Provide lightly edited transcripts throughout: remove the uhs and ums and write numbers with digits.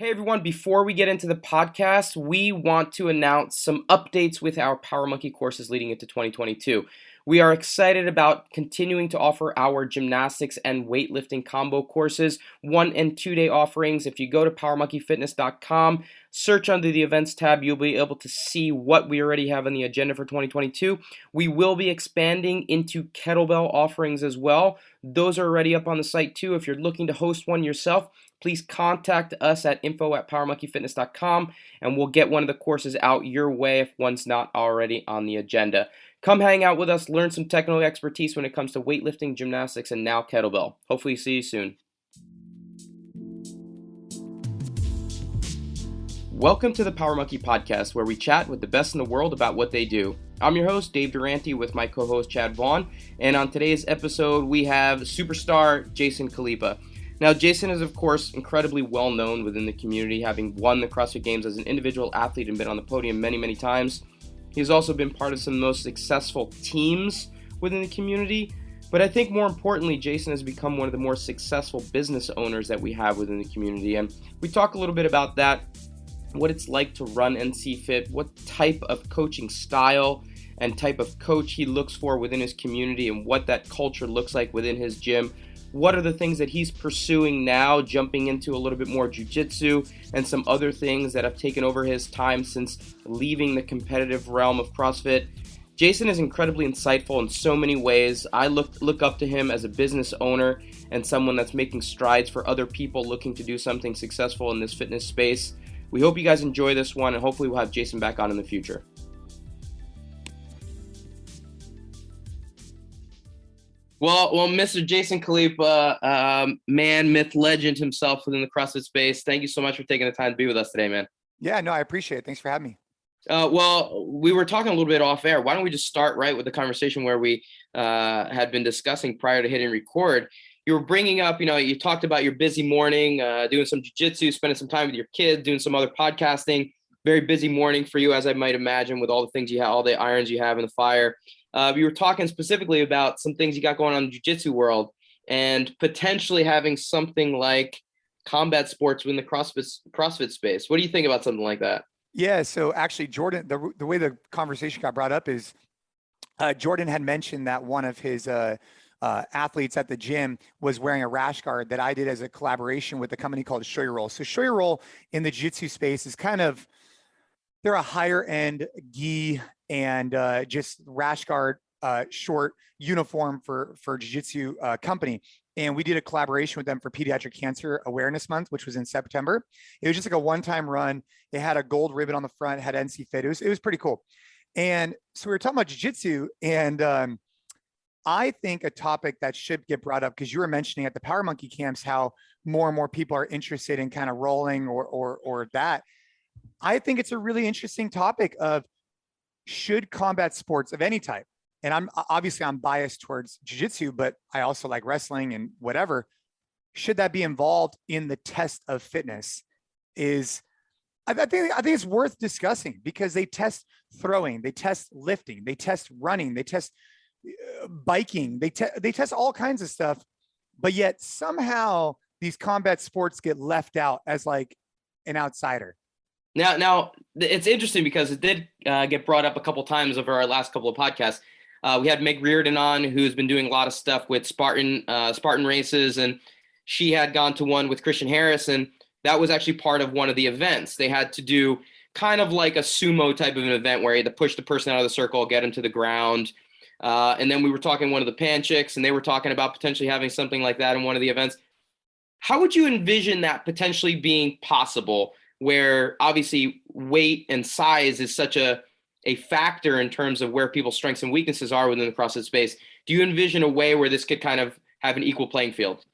Hey everyone, before we get into the podcast, we want to announce some updates with our Power Monkey courses leading into 2022. We are excited about continuing to offer our gymnastics and weightlifting combo courses, 1 and 2 day offerings. If you go to powermonkeyfitness.com, search under the events tab, you'll be able to see what we already have on the agenda for 2022. We will be expanding into kettlebell offerings as well. Those are already up on the site too. If you're looking to host one yourself, please contact us at info@powermonkeyfitness.com and we'll get one of the courses out your way if one's not already on the agenda. Come hang out with us, learn some technical expertise when it comes to weightlifting, gymnastics, and now kettlebell. Hopefully see you soon. Welcome to the Power Monkey Podcast, where we chat with the best in the world about what they do. I'm your host, Dave Durante, with my co-host, Chad Vaughn, and on today's episode, we have superstar Jason Khalipa. Now, Jason is, of course, incredibly well known within the community, having won the CrossFit Games as an individual athlete and been on the podium many, many times. He's also been part of some of the most successful teams within the community, but I think more importantly, Jason has become one of the more successful business owners that we have within the community, and we talk a little bit about that, what it's like to run NC Fit, what type of coaching style and type of coach he looks for within his community, and what that culture looks like within his gym. What are the things that he's pursuing now, jumping into a little bit more jiu-jitsu and some other things that have taken over his time since leaving the competitive realm of CrossFit. Jason is incredibly insightful in so many ways. I look up to him as a business owner and someone that's making strides for other people looking to do something successful in this fitness space. We hope you guys enjoy this one, and hopefully we'll have Jason back on in the future. Well, Mr. Jason Khalipa, man, myth, legend himself within the CrossFit space. Thank you so much for taking the time to be with us today, man. Yeah, no, I appreciate it. Thanks for having me. Well, we were talking a little bit off air. Why don't we just start right with the conversation where we had been discussing prior to hitting record? You were bringing up, you talked about your busy morning, doing some jiu-jitsu, spending some time with your kids, doing some other podcasting. Very busy morning for you, as I might imagine, with all the things you have, all the irons you have in the fire. You were talking specifically about some things you got going on in the jiu-jitsu world and potentially having something like combat sports within the CrossFit space. What do you think about something like that? Yeah, so actually, Jordan, the way the conversation got brought up is Jordan had mentioned that one of his athletes at the gym was wearing a rash guard that I did as a collaboration with a company called Shoyu Roll. So Shoyu Roll in the jiu-jitsu space is they're a higher end gi and just rash guard short uniform for jiu-jitsu company. And we did a collaboration with them for Pediatric Cancer Awareness Month, which was in September. It was just like a one-time run. It had a gold ribbon on the front, had NC Fit. It was pretty cool. And so we were talking about jiu-jitsu, and I think a topic that should get brought up, because you were mentioning at the Power Monkey camps how more and more people are interested in kind of rolling or that. I think it's a really interesting topic of, should combat sports of any type, and I'm biased towards jiu-jitsu, but I also like wrestling and whatever, should that be involved in the test of fitness? I think it's worth discussing, because they test throwing, they test lifting, they test running, they test biking, they test all kinds of stuff, but yet somehow these combat sports get left out as like an outsider. Now it's interesting because it did get brought up a couple times over our last couple of podcasts. We had Meg Reardon on, who's been doing a lot of stuff with Spartan races, and she had gone to one with Christian Harris, and that was actually part of one of the events. They had to do kind of like a sumo type of an event where you had to push the person out of the circle, get him to the ground. And then we were talking one of the pan chicks, and they were talking about potentially having something like that in one of the events. How would you envision that potentially being possible, where obviously weight and size is such a factor in terms of where people's strengths and weaknesses are within the CrossFit space? Do you envision a way where this could kind of have an equal playing field?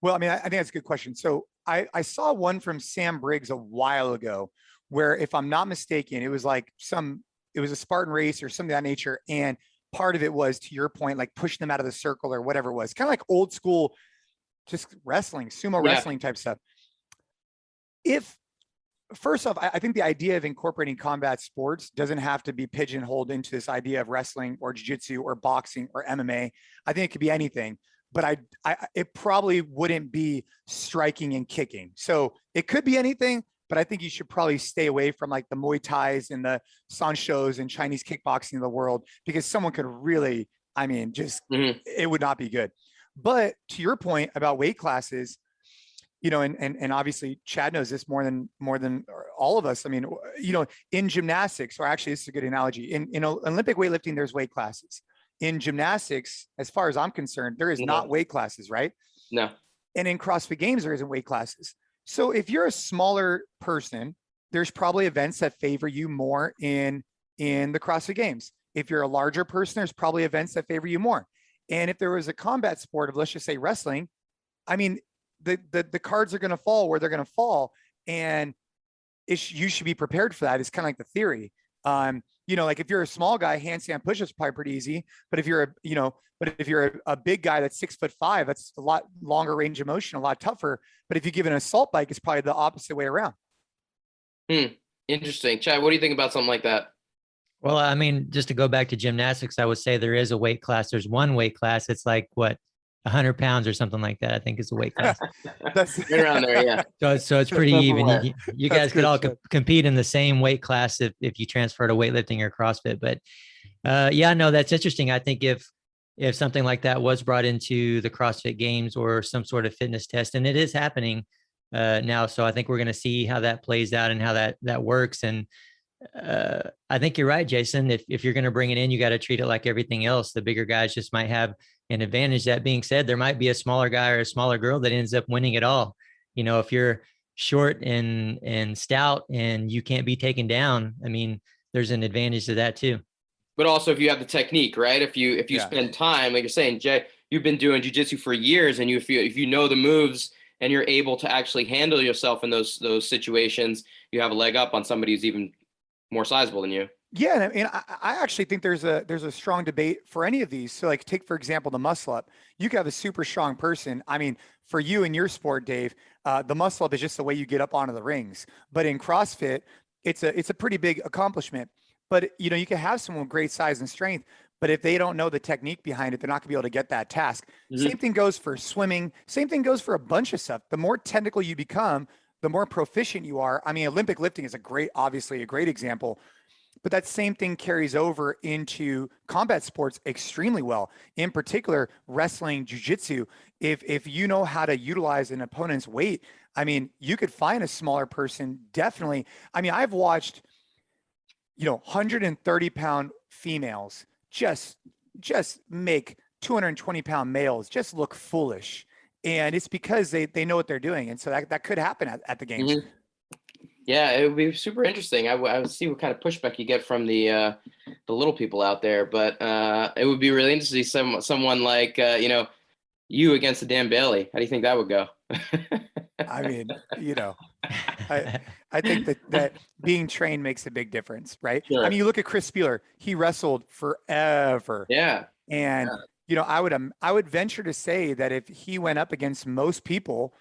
Well, I mean, I think that's a good question. So I saw one from Sam Briggs a while ago where, if I'm not mistaken, it was a Spartan race or something of that nature. And part of it was, to your point, like pushing them out of the circle or whatever it was, kind of like old school, just wrestling, sumo wrestling type stuff. First off, I think the idea of incorporating combat sports doesn't have to be pigeonholed into this idea of wrestling or jiu-jitsu or boxing or MMA. I think it could be anything. but it probably wouldn't be striking and kicking. So it could be anything, but I think you should probably stay away from like the Muay Thais and the Sanshos and Chinese kickboxing of the world, because someone could really, I mean, just, it would not be good. But to your point about weight classes, you know, and obviously Chad knows this more than all of us. I mean, you know, in gymnastics, or actually this is a good analogy, in Olympic weightlifting, there's weight classes. In gymnastics, as far as I'm concerned, there is not weight classes, right? No. And in CrossFit Games, there isn't weight classes. So if you're a smaller person, there's probably events that favor you more in the CrossFit Games. If you're a larger person, there's probably events that favor you more. And if there was a combat sport of, let's just say, wrestling, I mean, the cards are going to fall where they're going to fall, and you should be prepared for that. It's kind of like the theory. You know, like if you're a small guy, handstand push-ups probably pretty easy. But if you're a big guy that's 6'5", that's a lot longer range of motion, a lot tougher. But if you give an assault bike, it's probably the opposite way around. Interesting. Chad, what do you think about something like that? Well, I mean, just to go back to gymnastics, I would say there is a weight class. There's one weight class. It's like 100 pounds or something like that, I think is the weight class. That's right around there. Yeah. So it's pretty even. You guys could all compete in the same weight class if you transfer to weightlifting or CrossFit. But yeah, no, that's interesting. I think if something like that was brought into the CrossFit Games or some sort of fitness test, and it is happening now. So I think we're going to see how that plays out and how that works. And I think you're right, Jason. If you're going to bring it in, you got to treat it like everything else. The bigger guys just might have an advantage. That being said, there might be a smaller guy or a smaller girl that ends up winning it all. You know, if you're short and stout and you can't be taken down, I mean, there's an advantage to that too. But also if you have the technique, right? If you spend time, like you're saying, Jay, you've been doing jiu-jitsu for years, and if you know the moves and you're able to actually handle yourself in those situations, you have a leg up on somebody who's even more sizable than you. Yeah, and I actually think there's a strong debate for any of these. So like take, for example, the muscle up. You could have a super strong person. I mean, for you in your sport, Dave, the muscle up is just the way you get up onto the rings. But in CrossFit, it's a pretty big accomplishment. But you know, you can have someone with great size and strength, but if they don't know the technique behind it, they're not gonna be able to get that task. Same thing goes for swimming. Same thing goes for a bunch of stuff. The more technical you become, the more proficient you are. I mean, Olympic lifting is obviously a great example. But that same thing carries over into combat sports extremely well. In particular, wrestling, jiu-jitsu. If you know how to utilize an opponent's weight, I mean, you could find a smaller person, definitely. I mean, I've watched, 130-pound females just make 220-pound males just look foolish. And it's because they know what they're doing. And so that could happen at the games. Yeah, it would be super interesting. I would see what kind of pushback you get from the little people out there, but it would be really interesting to see someone like you against the Dan Bailey. How do you think that would go? I mean, I think that being trained makes a big difference, right? Sure. I mean, you look at Chris Spieler; he wrestled forever. Yeah, and I would venture to say that if he went up against most people,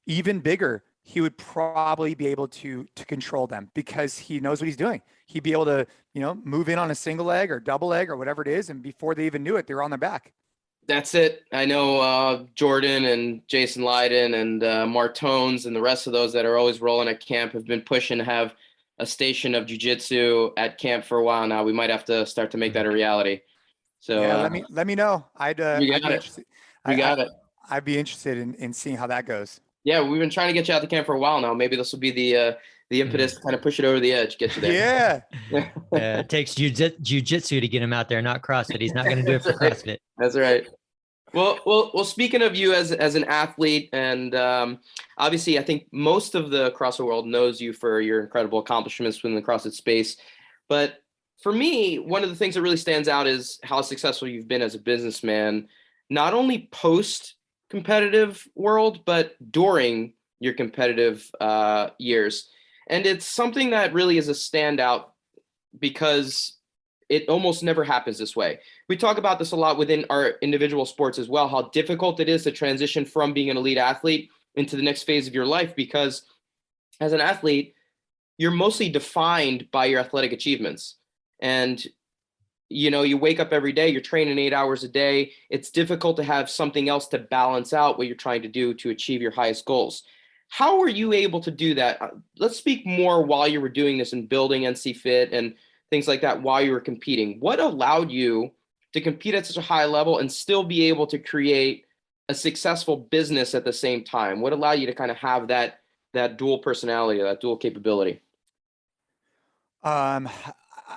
even bigger, he would probably be able to control them because he knows what he's doing. He'd be able to, move in on a single leg or double leg or whatever it is. And before they even knew it, they were on their back. That's it. I know Jordan and Jason Leiden and Martones and the rest of those that are always rolling at camp have been pushing to have a station of jiu-jitsu at camp for a while now. We might have to start to make that a reality. So yeah, let me know. I'd be interested in seeing how that goes. Yeah, we've been trying to get you out to camp for a while now. Maybe this will be the impetus to kind of push it over the edge, get you there. Yeah. It takes jiu-jitsu to get him out there, not CrossFit. He's not going to do it for CrossFit. That's right. Well, speaking of you as an athlete, and obviously I think most of the CrossFit world knows you for your incredible accomplishments within the CrossFit space. But for me, one of the things that really stands out is how successful you've been as a businessman, not only post competitive world, but during your competitive years. And it's something that really is a standout because it almost never happens this way. We talk about this a lot within our individual sports as well, how difficult it is to transition from being an elite athlete into the next phase of your life, because as an athlete, you're mostly defined by your athletic achievements. And you wake up every day, you're training 8 hours a day. It's difficult to have something else to balance out what you're trying to do to achieve your highest goals. How were you able to do that? Let's speak more while you were doing this and building NC Fit and things like that while you were competing. What allowed you to compete at such a high level and still be able to create a successful business at the same time? What allowed you to kind of have that dual personality, that dual capability? I'd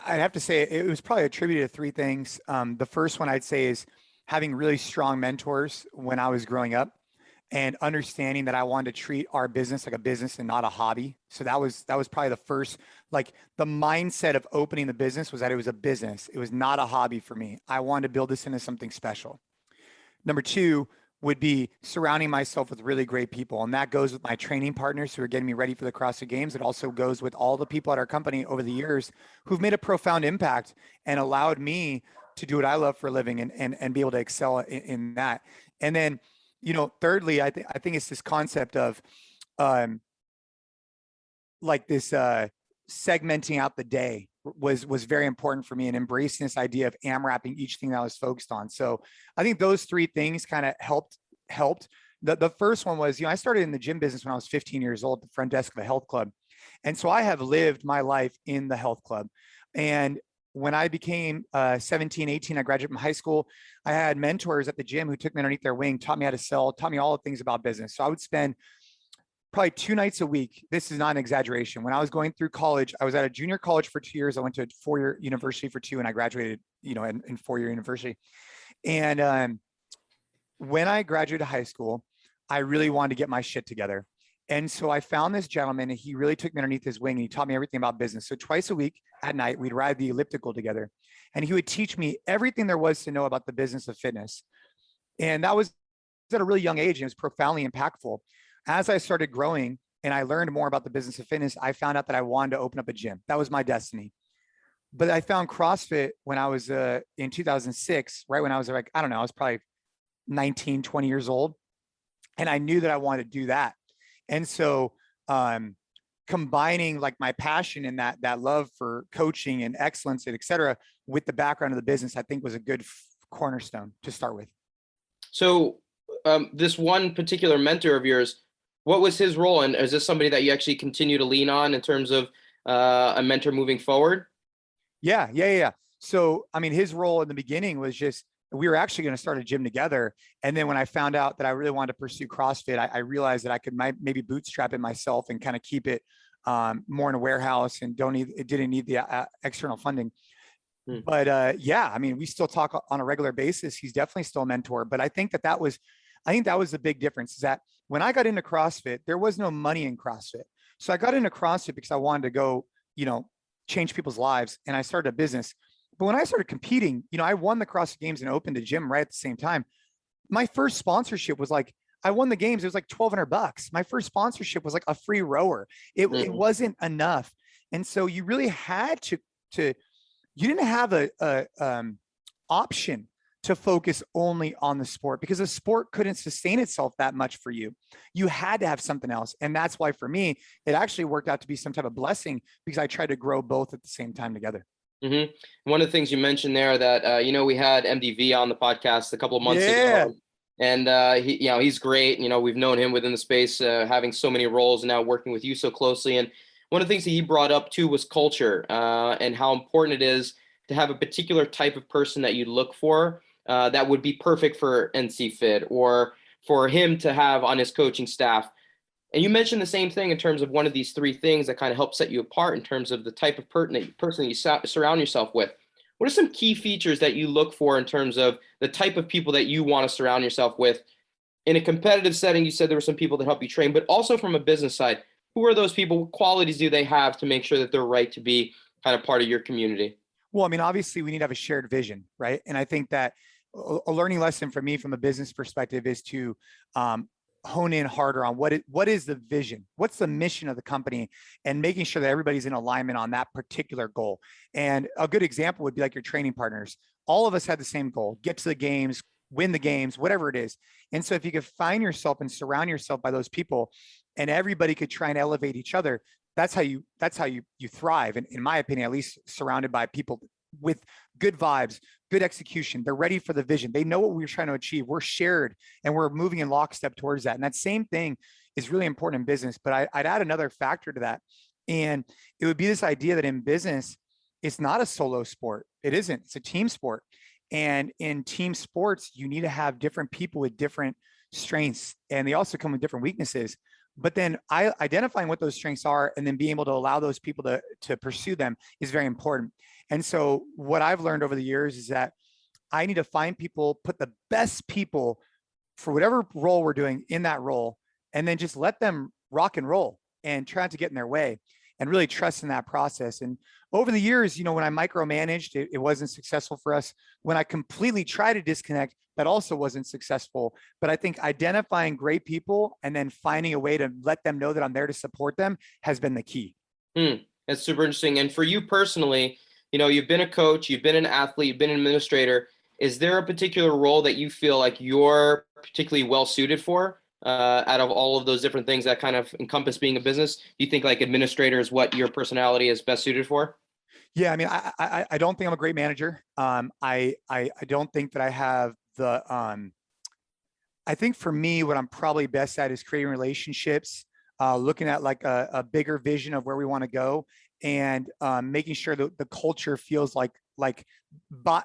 have to say it was probably attributed to three things. The first one I'd say is having really strong mentors when I was growing up, and understanding that I wanted to treat our business like a business and not a hobby. So that was probably the first, like the mindset of opening the business was that it was a business. It was not a hobby for me. I wanted to build this into something special. Number two would be surrounding myself with really great people. And that goes with my training partners who are getting me ready for the CrossFit Games. It also goes with all the people at our company over the years who've made a profound impact and allowed me to do what I love for a living and be able to excel in that. And then, thirdly, I think it's this concept of like this segmenting out the day was very important for me, and embracing this idea of AMRAPing each thing that I was focused on. So I think those three things kind of helped. The first one was, I started in the gym business when I was 15 years old at the front desk of a health club. And so I have lived my life in the health club. And when I became 17, 18, I graduated from high school. I had mentors at the gym who took me underneath their wing, taught me how to sell, taught me all the things about business. So I would spend probably 2 nights a week. This is not an exaggeration. When I was going through college, I was at a junior college for 2 years. I went to a 4-year university for 2, and I graduated, in 4-year university. And when I graduated high school, I really wanted to get my shit together. And so I found this gentleman, and he really took me underneath his wing, and he taught me everything about business. So twice a week at night, we'd ride the elliptical together, and he would teach me everything there was to know about the business of fitness. And that was at a really young age, and it was profoundly impactful. As I started growing and I learned more about the business of fitness, I found out that I wanted to open up a gym. That was my destiny. But I found CrossFit when I was in 2006, right when I was like, I don't know, I was probably 19, 20 years old. And I knew that I wanted to do that. And so combining like my passion and that love for coaching and excellence, et cetera, with the background of the business, I think was a good cornerstone to start with. So this one particular mentor of yours, what was his role? And is this somebody that you actually continue to lean on in terms of a mentor moving forward? Yeah. So, his role in the beginning was just, we were actually going to start a gym together. And then when I found out that I really wanted to pursue CrossFit, I realized that I could maybe bootstrap it myself and kind of keep it more in a warehouse and it didn't need the external funding. But we still talk on a regular basis. He's definitely still a mentor, but I think that was the big difference, is that when I got into CrossFit, there was no money in CrossFit. So I got into CrossFit because I wanted to go, change people's lives, and I started a business. But when I started competing, I won the CrossFit Games and opened a gym right at the same time. My first sponsorship was like, I won the games. It was like $1,200. My first sponsorship was like a free rower. It wasn't enough. And so you really had to you didn't have a option to focus only on the sport, because the sport couldn't sustain itself that much for you. You had to have something else. And that's why for me, it actually worked out to be some type of blessing, because I tried to grow both at the same time together. Mm-hmm. One of the things you mentioned there that, we had MDV on the podcast a couple of months ago, and he's great. We've known him within the space, having so many roles and now working with you so closely. And one of the things that he brought up too was culture, and how important it is to have a particular type of person that you look for that would be perfect for NC Fit or for him to have on his coaching staff. And you mentioned the same thing in terms of one of these three things that kind of help set you apart in terms of the type of person that you surround yourself with. What are some key features that you look for in terms of the type of people that you want to surround yourself with? In a competitive setting, you said there were some people that help you train, but also from a business side, who are those people? What qualities do they have to make sure that they're right to be kind of part of your community? Well, obviously we need to have a shared vision, right? And I think that a learning lesson for me from a business perspective is to hone in harder on what is the vision, what's the mission of the company, and making sure that everybody's in alignment on that particular goal. And a good example would be like your training partners. All of us had the same goal: get to the games, win the games, whatever it is. And so if you could find yourself and surround yourself by those people, and everybody could try and elevate each other, that's how you thrive. And in my opinion, at least surrounded by people with good vibes, good execution. They're ready for the vision. They know what we're trying to achieve. We're shared and we're moving in lockstep towards that. And that same thing is really important in business. But I'd add another factor to that. And it would be this idea that in business, it's not a solo sport. It isn't. It's a team sport. And in team sports, you need to have different people with different strengths, and they also come with different weaknesses. But then identifying what those strengths are and then being able to allow those people to pursue them is very important. And so what I've learned over the years is that I need to find people, put the best people for whatever role we're doing in that role, and then just let them rock and roll and try not to get in their way and really trust in that process. And over the years, you know, when I micromanaged, it wasn't successful for us. When I completely tried to disconnect, that also wasn't successful. But I think identifying great people and then finding a way to let them know that I'm there to support them has been the key. That's super interesting. And for you personally, you know, you've been a coach, you've been an athlete, you've been an administrator. Is there a particular role that you feel like you're particularly well suited for out of all of those different things that kind of encompass being a business? Do you think like administrator is what your personality is best suited for? Yeah, I mean, I don't think I'm a great manager. I don't think that I have the, I think for me, what I'm probably best at is creating relationships, looking at like a bigger vision of where we want to go, and making sure that the culture feels like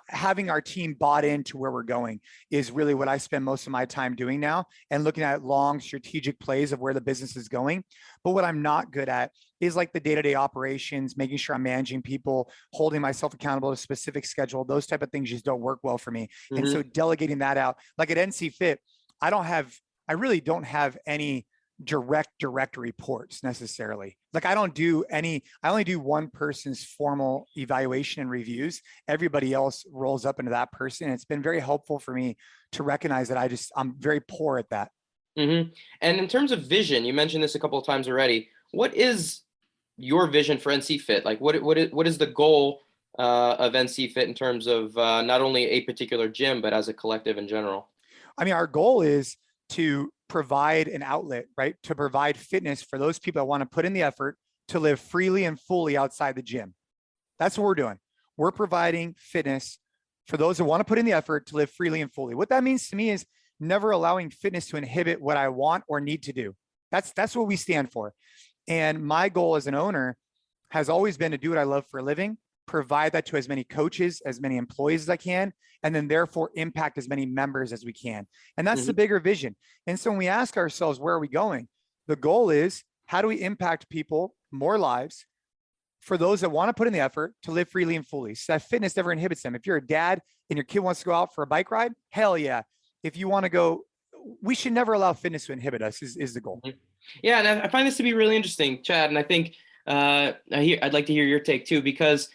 having our team bought into where we're going is really what I spend most of my time doing now, and looking at long strategic plays of where the business is going. But what I'm not good at is like the day-to-day operations, making sure I'm managing people, holding myself accountable to a specific schedule. Those type of things just don't work well for me. Mm-hmm. And so delegating that out, like at NC Fit, I really don't have any direct reports necessarily. Like I only do one person's formal evaluation and reviews. Everybody else rolls up into that person. And it's been very helpful for me to recognize that I'm very poor at that. Mm-hmm. And in terms of vision, you mentioned this a couple of times already. What is your vision for NC Fit? Like what is the goal of NC Fit in terms of not only a particular gym, but as a collective in general? I mean, our goal is to provide an outlet, right? To provide fitness for those people that want to put in the effort to live freely and fully outside the gym. That's what we're doing. We're providing fitness for those that want to put in the effort to live freely and fully. What that means to me is never allowing fitness to inhibit what I want or need to do. That's what we stand for. And my goal as an owner has always been to do what I love for a living, provide that to as many coaches, as many employees as I can, and then therefore impact as many members as we can. And that's the bigger vision. And so when we ask ourselves, where are we going? The goal is, how do we impact people, more lives, for those that want to put in the effort to live freely and fully, so that fitness never inhibits them. If you're a dad and your kid wants to go out for a bike ride, hell yeah. If you want to go, we should never allow fitness to inhibit us is the goal. Yeah, and I find this to be really interesting, Chad. And I think I'd like to hear your take too, because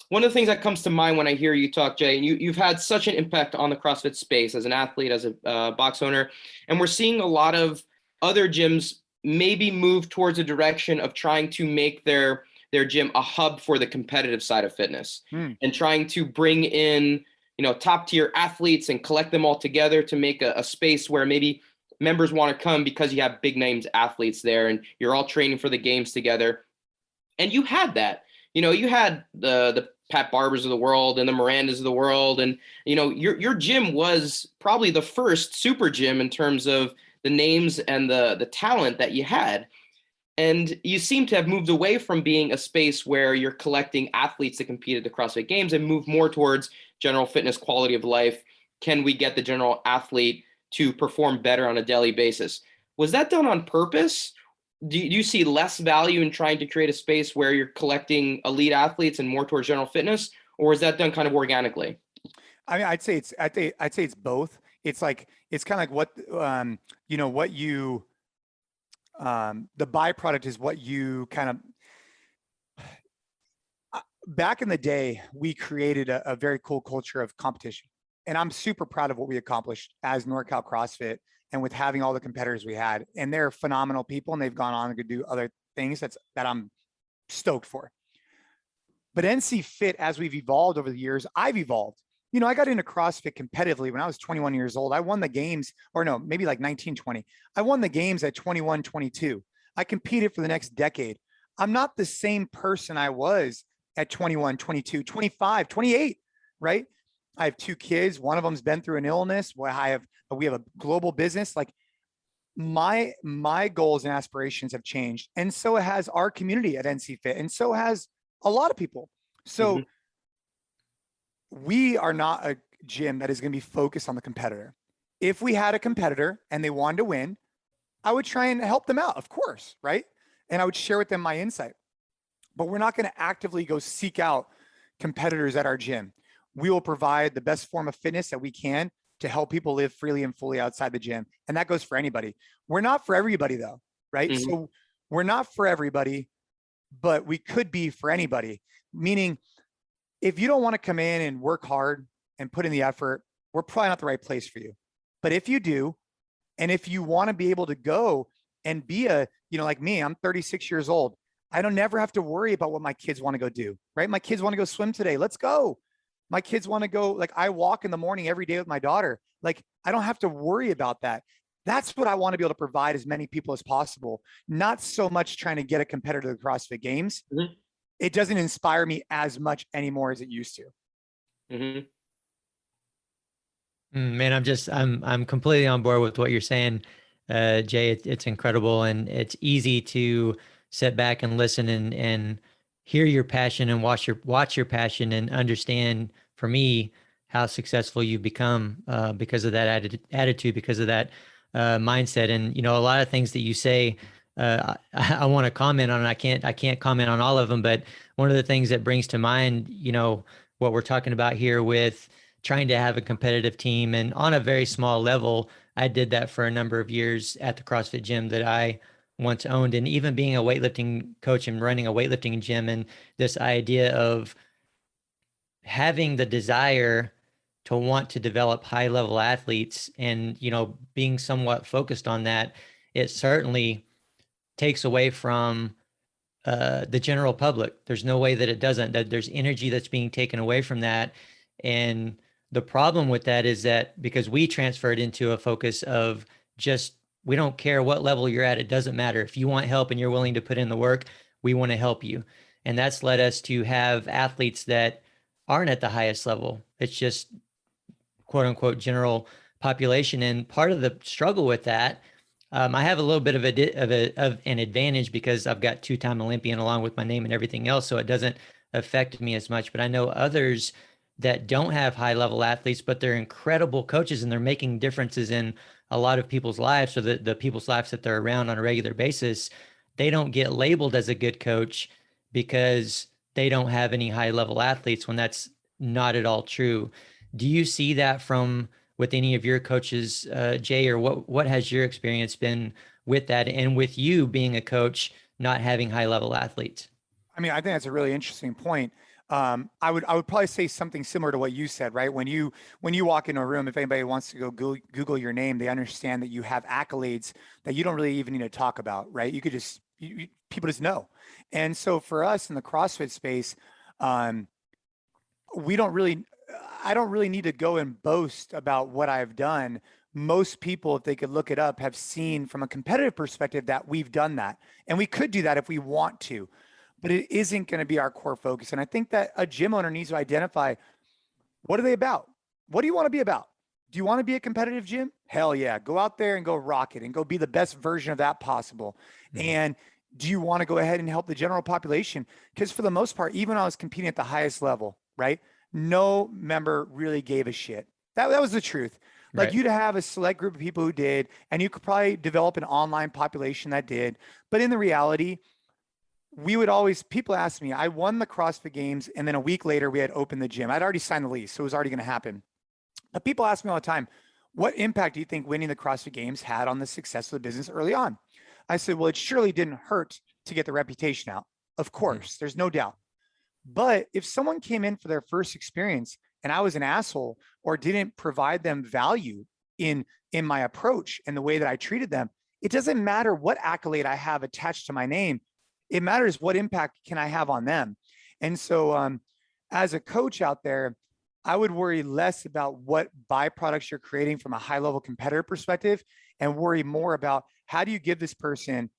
one of the things that comes to mind when I hear you talk, Jay, and you've had such an impact on the CrossFit space as an athlete, as a box owner, and we're seeing a lot of other gyms maybe move towards a direction of trying to make their gym a hub for the competitive side of fitness, and trying to bring in, you know, top tier athletes and collect them all together to make a space where maybe members want to come because you have big names athletes there and you're all training for the games together. And you had that, you know, you had the Pat Barbers of the world and the Mirandas of the world. And, you know, your gym was probably the first super gym in terms of the names and the talent that you had. And you seem to have moved away from being a space where you're collecting athletes to compete at the CrossFit Games and move more towards general fitness, quality of life. Can we get the general athlete to perform better on a daily basis? Was that done on purpose? Do you see less value in trying to create a space where you're collecting elite athletes and more towards general fitness, or is that done kind of organically? I mean, I'd say it's both. It's like, it's kind of like what, the byproduct is what you kind of, back in the day, we created a very cool culture of competition. And I'm super proud of what we accomplished as NorCal CrossFit and with having all the competitors we had. And they're phenomenal people and they've gone on to do other things that I'm stoked for. But NC Fit, as we've evolved over the years, I've evolved. You know, I got into CrossFit competitively when I was 21 years old. I won the games, or no, maybe like 19, 20. I won the games at 21, 22. I competed for the next decade. I'm not the same person I was at 21, 22, 25, 28, right? I have 2 kids. One of them's been through an illness. We have a global business. Like my goals and aspirations have changed. And so has our community at NC Fit. And so has a lot of people. So we are not a gym that is going to be focused on the competitor. If we had a competitor and they wanted to win, I would try and help them out, of course, right? And I would share with them my insight. But we're not going to actively go seek out competitors at our gym. We will provide the best form of fitness that we can to help people live freely and fully outside the gym. And that goes for anybody. We're not for everybody though, right? So we're not for everybody, but we could be for anybody. Meaning, if you don't want to come in and work hard and put in the effort, we're probably not the right place for you. But if you do, and if you want to be able to go and be like me, I'm 36 years old. I don't never have to worry about what my kids want to go do, right? My kids want to go swim today. Let's go. My kids want to go, like I walk in the morning every day with my daughter. Like I don't have to worry about that. That's what I want to be able to provide as many people as possible. Not so much trying to get a competitor to the CrossFit Games. It doesn't inspire me as much anymore as it used to. Man, I'm completely on board with what you're saying, Jay. It's incredible, and it's easy to sit back and listen and hear your passion and watch your passion and understand, for me, how successful you've become because of that attitude, because of that mindset. And a lot of things that you say, I want to comment on. I can't comment on all of them, but one of the things that brings to mind, what we're talking about here with trying to have a competitive team, and on a very small level, I did that for a number of years at the CrossFit gym that I once owned, and even being a weightlifting coach and running a weightlifting gym, and this idea of having the desire to want to develop high level athletes and, being somewhat focused on that, it certainly takes away from the general public. There's no way that it doesn't, that there's energy that's being taken away from that. And the problem with that is that because we transferred into a focus of just, we don't care what level you're at. It doesn't matter. If you want help and you're willing to put in the work, we want to help you. And that's led us to have athletes that aren't at the highest level. It's just quote unquote general population. And part of the struggle with that, I have a little bit of an advantage because I've got 2-time Olympian along with my name and everything else. So it doesn't affect me as much, but I know others that don't have high level athletes, but they're incredible coaches and they're making differences in a lot of people's lives. So the people's lives that they're around on a regular basis, they don't get labeled as a good coach because they don't have any high level athletes, when that's not at all true. Do you see that with any of your coaches, Jay, or what has your experience been with that, and with you being a coach, not having high level athletes? I mean, I think that's a really interesting point. I would probably say something similar to what you said, right? When you walk into a room, if anybody wants to go Google your name, they understand that you have accolades that you don't really even need to talk about, right? You could just, people just know. And so for us in the CrossFit space, I don't really need to go and boast about what I've done. Most people, if they could look it up, have seen from a competitive perspective that we've done that. And we could do that if we want to, but it isn't going to be our core focus. And I think that a gym owner needs to identify, what are they about? What do you want to be about? Do you want to be a competitive gym? Hell yeah. Go out there and go rock it and go be the best version of that possible. Mm-hmm. And do you want to go ahead and help the general population? Because for the most part, even when I was competing at the highest level, right, no member really gave a shit. That was the truth. Like, right. You'd have a select group of people who did, and you could probably develop an online population that did. But in the reality, people ask me, I won the CrossFit Games, and then a week later we had opened the gym. I'd already signed the lease, so it was already going to happen. But people ask me all the time, what impact do you think winning the CrossFit Games had on the success of the business early on? I said, well, it surely didn't hurt to get the reputation out. Of course, there's no doubt. But if someone came in for their first experience and I was an asshole or didn't provide them value in my approach and the way that I treated them, it doesn't matter what accolade I have attached to my name. It matters what impact can I have on them. And so as a coach out there, I would worry less about what byproducts you're creating from a high level competitor perspective and worry more about how do you give this person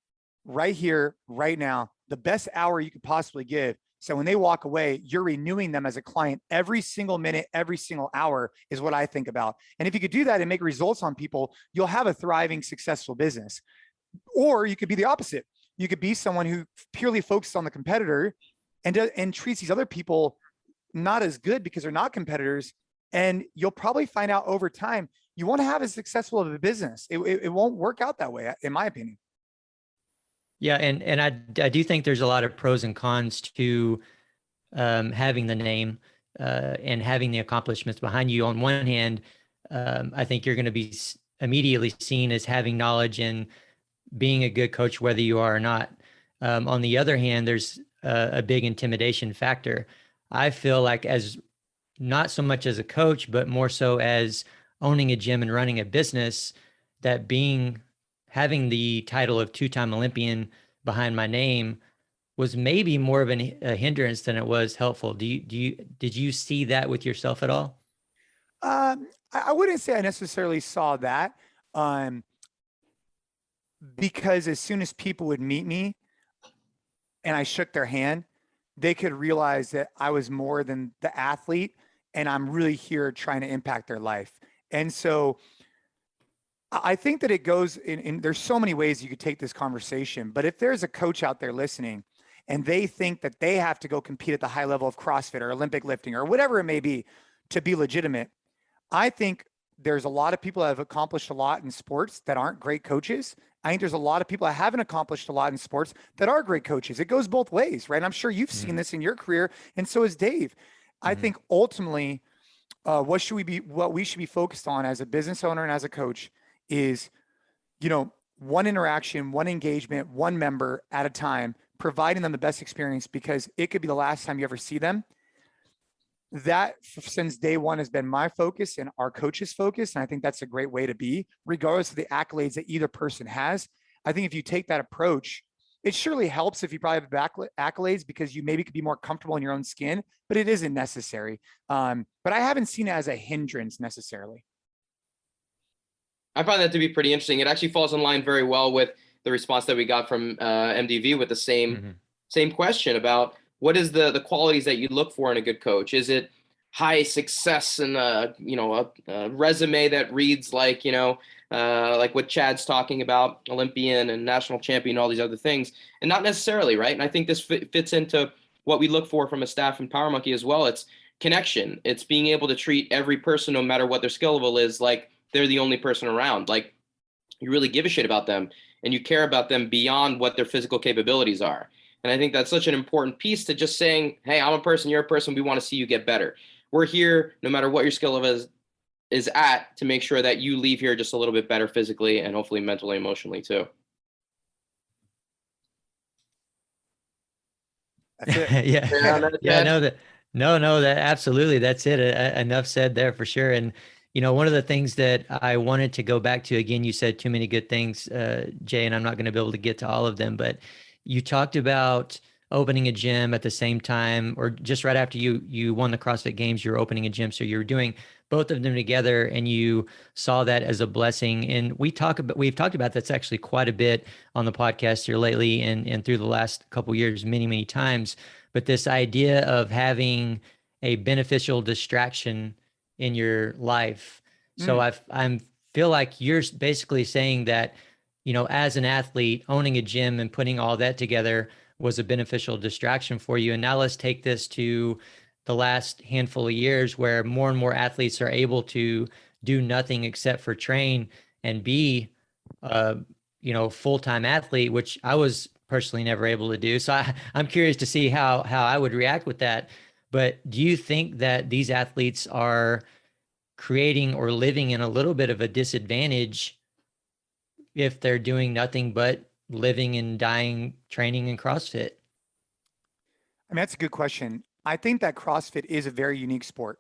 right here, right now, the best hour you could possibly give So when they walk away, you're renewing them as a client every single minute, every single hour is what I think about. And if you could do that and make results on people, you'll have a thriving, successful business. Or you could be the opposite. You could be someone who purely focuses on the competitor and treats these other people not as good because they're not competitors. And you'll probably find out over time, you won't have as successful of a business. It won't work out that way, in my opinion. Yeah, and I do think there's a lot of pros and cons to having the name and having the accomplishments behind you. On one hand, I think you're going to be immediately seen as having knowledge and being a good coach, whether you are or not. On the other hand, there's a big intimidation factor. I feel like, as not so much as a coach, but more so as owning a gym and running a business, that having the title of two-time Olympian behind my name was maybe more of a hindrance than it was helpful. Did you see that with yourself at all? I wouldn't say I necessarily saw that, because as soon as people would meet me and I shook their hand, they could realize that I was more than the athlete, and I'm really here trying to impact their life. And so I think that it goes in there's so many ways you could take this conversation, but if there's a coach out there listening and they think that they have to go compete at the high level of CrossFit or Olympic lifting or whatever it may be to be legitimate, I think there's a lot of people that have accomplished a lot in sports that aren't great coaches. I think there's a lot of people that haven't accomplished a lot in sports that are great coaches. It goes both ways, right? I'm sure you've seen this in your career, and so has Dave. I think ultimately, what we should be focused on as a business owner and as a coach is, one interaction, one engagement, one member at a time, providing them the best experience, because it could be the last time you ever see them. That since day one has been my focus and our coach's focus. And I think that's a great way to be, regardless of the accolades that either person has. I think if you take that approach, it surely helps if you probably have accolades, because you maybe could be more comfortable in your own skin, but it isn't necessary. But I haven't seen it as a hindrance necessarily. I find that to be pretty interesting. It actually falls in line very well with the response that we got from MDV with the same question about what is the qualities that you look for in a good coach. Is it high success and a resume that reads like what Chad's talking about, Olympian and national champion, all these other things, and not necessarily, right? And I think this fits into what we look for from a staff in Power Monkey as well. It's connection. It's being able to treat every person, no matter what their skill level is, like they're the only person around. Like, you really give a shit about them and you care about them beyond what their physical capabilities are. And I think that's such an important piece to just saying, hey, I'm a person, you're a person, we want to see you get better. We're here, no matter what your skill level is at, to make sure that you leave here just a little bit better physically and hopefully mentally, emotionally too. That's it. No, that absolutely. That's it. Enough said there for sure. And, one of the things that I wanted to go back to, again, you said too many good things, Jay, and I'm not going to be able to get to all of them, but you talked about opening a gym at the same time, or just right after you won the CrossFit Games, you're opening a gym. So you're doing both of them together, and you saw that as a blessing. And we've talked about that's actually quite a bit on the podcast here lately and through the last couple of years, many, many times. But this idea of having a beneficial distraction in your life. So I feel like you're basically saying that, as an athlete, owning a gym and putting all that together was a beneficial distraction for you. And now let's take this to the last handful of years, where more and more athletes are able to do nothing except for train and be, full-time athlete, which I was personally never able to do. So I'm curious to see how I would react with that. But do you think that these athletes are creating or living in a little bit of a disadvantage if they're doing nothing but living and dying training in CrossFit? I mean, that's a good question. I think that CrossFit is a very unique sport.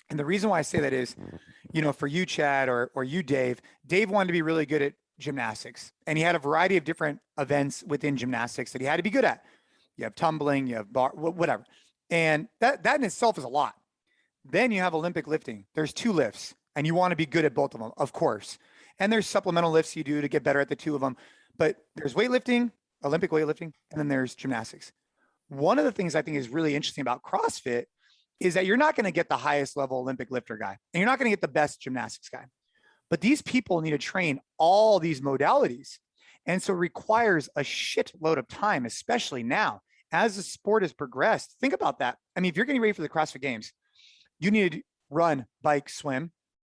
And the reason why I say that is, for you, Chad, or you, Dave wanted to be really good at gymnastics. And he had a variety of different events within gymnastics that he had to be good at. You have tumbling, you have bar, whatever. And that in itself is a lot. Then you have Olympic lifting. There's 2 lifts, and you want to be good at both of them, of course. And there's supplemental lifts you do to get better at the 2 of them. But there's weightlifting, Olympic weightlifting, and then there's gymnastics. one of the things I think is really interesting about CrossFit is that you're not going to get the highest level Olympic lifter guy, and you're not going to get the best gymnastics guy. But these people need to train all these modalities. And so it requires a shitload of time, especially now as the sport has progressed. Think about that. I mean, if you're getting ready for the CrossFit Games, you need to run, bike, swim,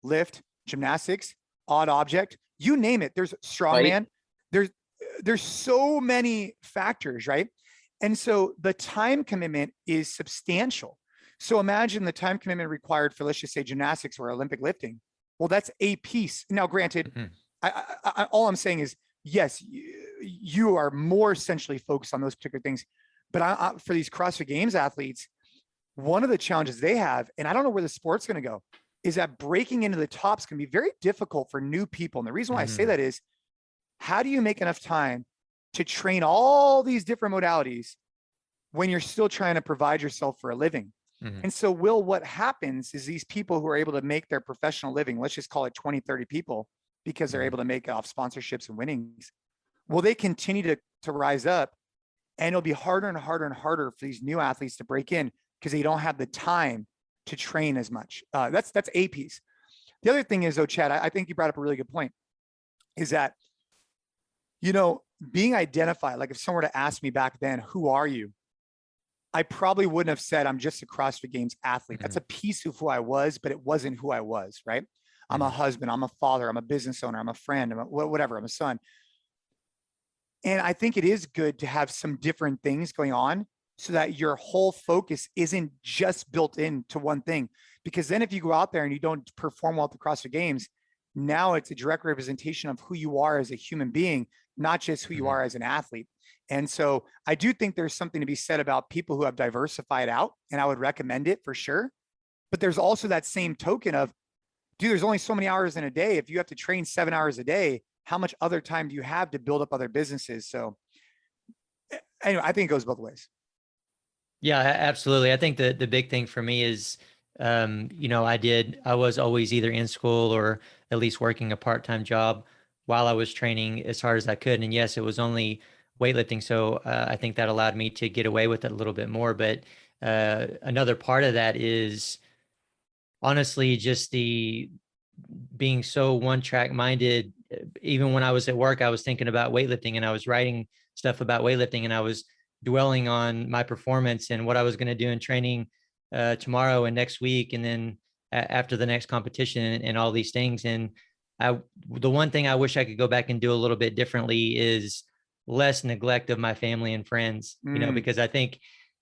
lift, gymnastics, odd object, you name it. There's strongman. There's so many factors, right? And so the time commitment is substantial. So imagine the time commitment required for, let's just say, gymnastics or Olympic lifting. Well, that's a piece. Now, granted, all I'm saying is, yes, you are more essentially focused on those particular things. But for these CrossFit Games athletes, one of the challenges they have, and I don't know where the sport's going to go, is that breaking into the tops can be very difficult for new people. And the reason why I say that is, how do you make enough time to train all these different modalities when you're still trying to provide yourself for a living? And so, Will, what happens is these people who are able to make their professional living, let's just call it 20, 30 people, because they're able to make off sponsorships and winnings, well, they continue to rise up, and it'll be harder and harder and harder for these new athletes to break in because they don't have the time to train as much. That's a piece. The other thing is, though, Chad, I think you brought up a really good point, is that, you know, being identified, like if someone were to ask me back then, who are you? I probably wouldn't have said I'm just a CrossFit Games athlete. That's a piece of who I was, but it wasn't who I was, right? I'm a husband, I'm a father, I'm a business owner, I'm a friend, whatever, I'm a son. And I think it is good to have some different things going on so that your whole focus isn't just built into one thing. Because then if you go out there and you don't perform well at the CrossFit Games, now it's a direct representation of who you are as a human being, not just who you are as an athlete. And so I do think there's something to be said about people who have diversified out, and I would recommend it for sure. But there's also that same token of, dude, there's only so many hours in a day. If you have to train 7 hours a day, how much other time do you have to build up other businesses? So anyway, I think it goes both ways. Yeah, absolutely. I think the big thing for me is, you know, I was always either in school or at least working a part-time job while I was training as hard as I could. And yes, it was only weightlifting. So I think that allowed me to get away with it a little bit more. But another part of that is honestly just the being so one-track minded. Even when I was at work, I was thinking about weightlifting and I was writing stuff about weightlifting and I was dwelling on my performance and what I was going to do in training tomorrow and next week. And then after the next competition and all these things. And the one thing I wish I could go back and do a little bit differently is less neglect of my family and friends, you know, because I think,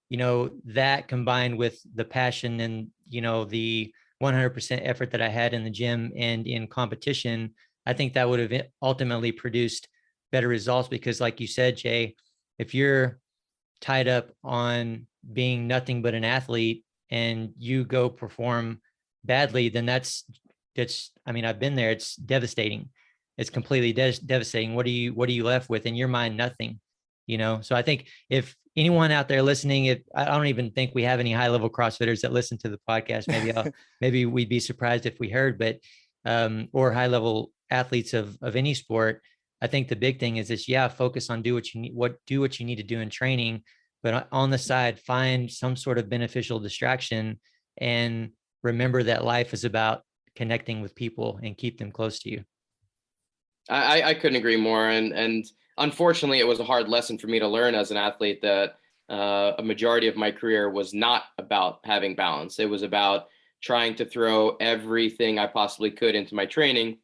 you know, that combined with the passion and, you know, the 100% effort that I had in the gym and in competition, I think that would have ultimately produced better results. Because like you said, Jay, if you're tied up on being nothing but an athlete and you go perform badly, then that's, I mean, I've been there. It's devastating. It's completely devastating. What are you left with? In your mind, nothing, you know? So I think if anyone out there listening, I don't even think we have any high level CrossFitters that listen to the podcast. Maybe we'd be surprised if we heard, but, or high level athletes of any sport. I think the big thing is this, focus on do what you need to do in training, but on the side, find some sort of beneficial distraction and remember that life is about connecting with people and keep them close to you. I couldn't agree more. And unfortunately, it was a hard lesson for me to learn as an athlete that a majority of my career was not about having balance. It was about trying to throw everything I possibly could into my training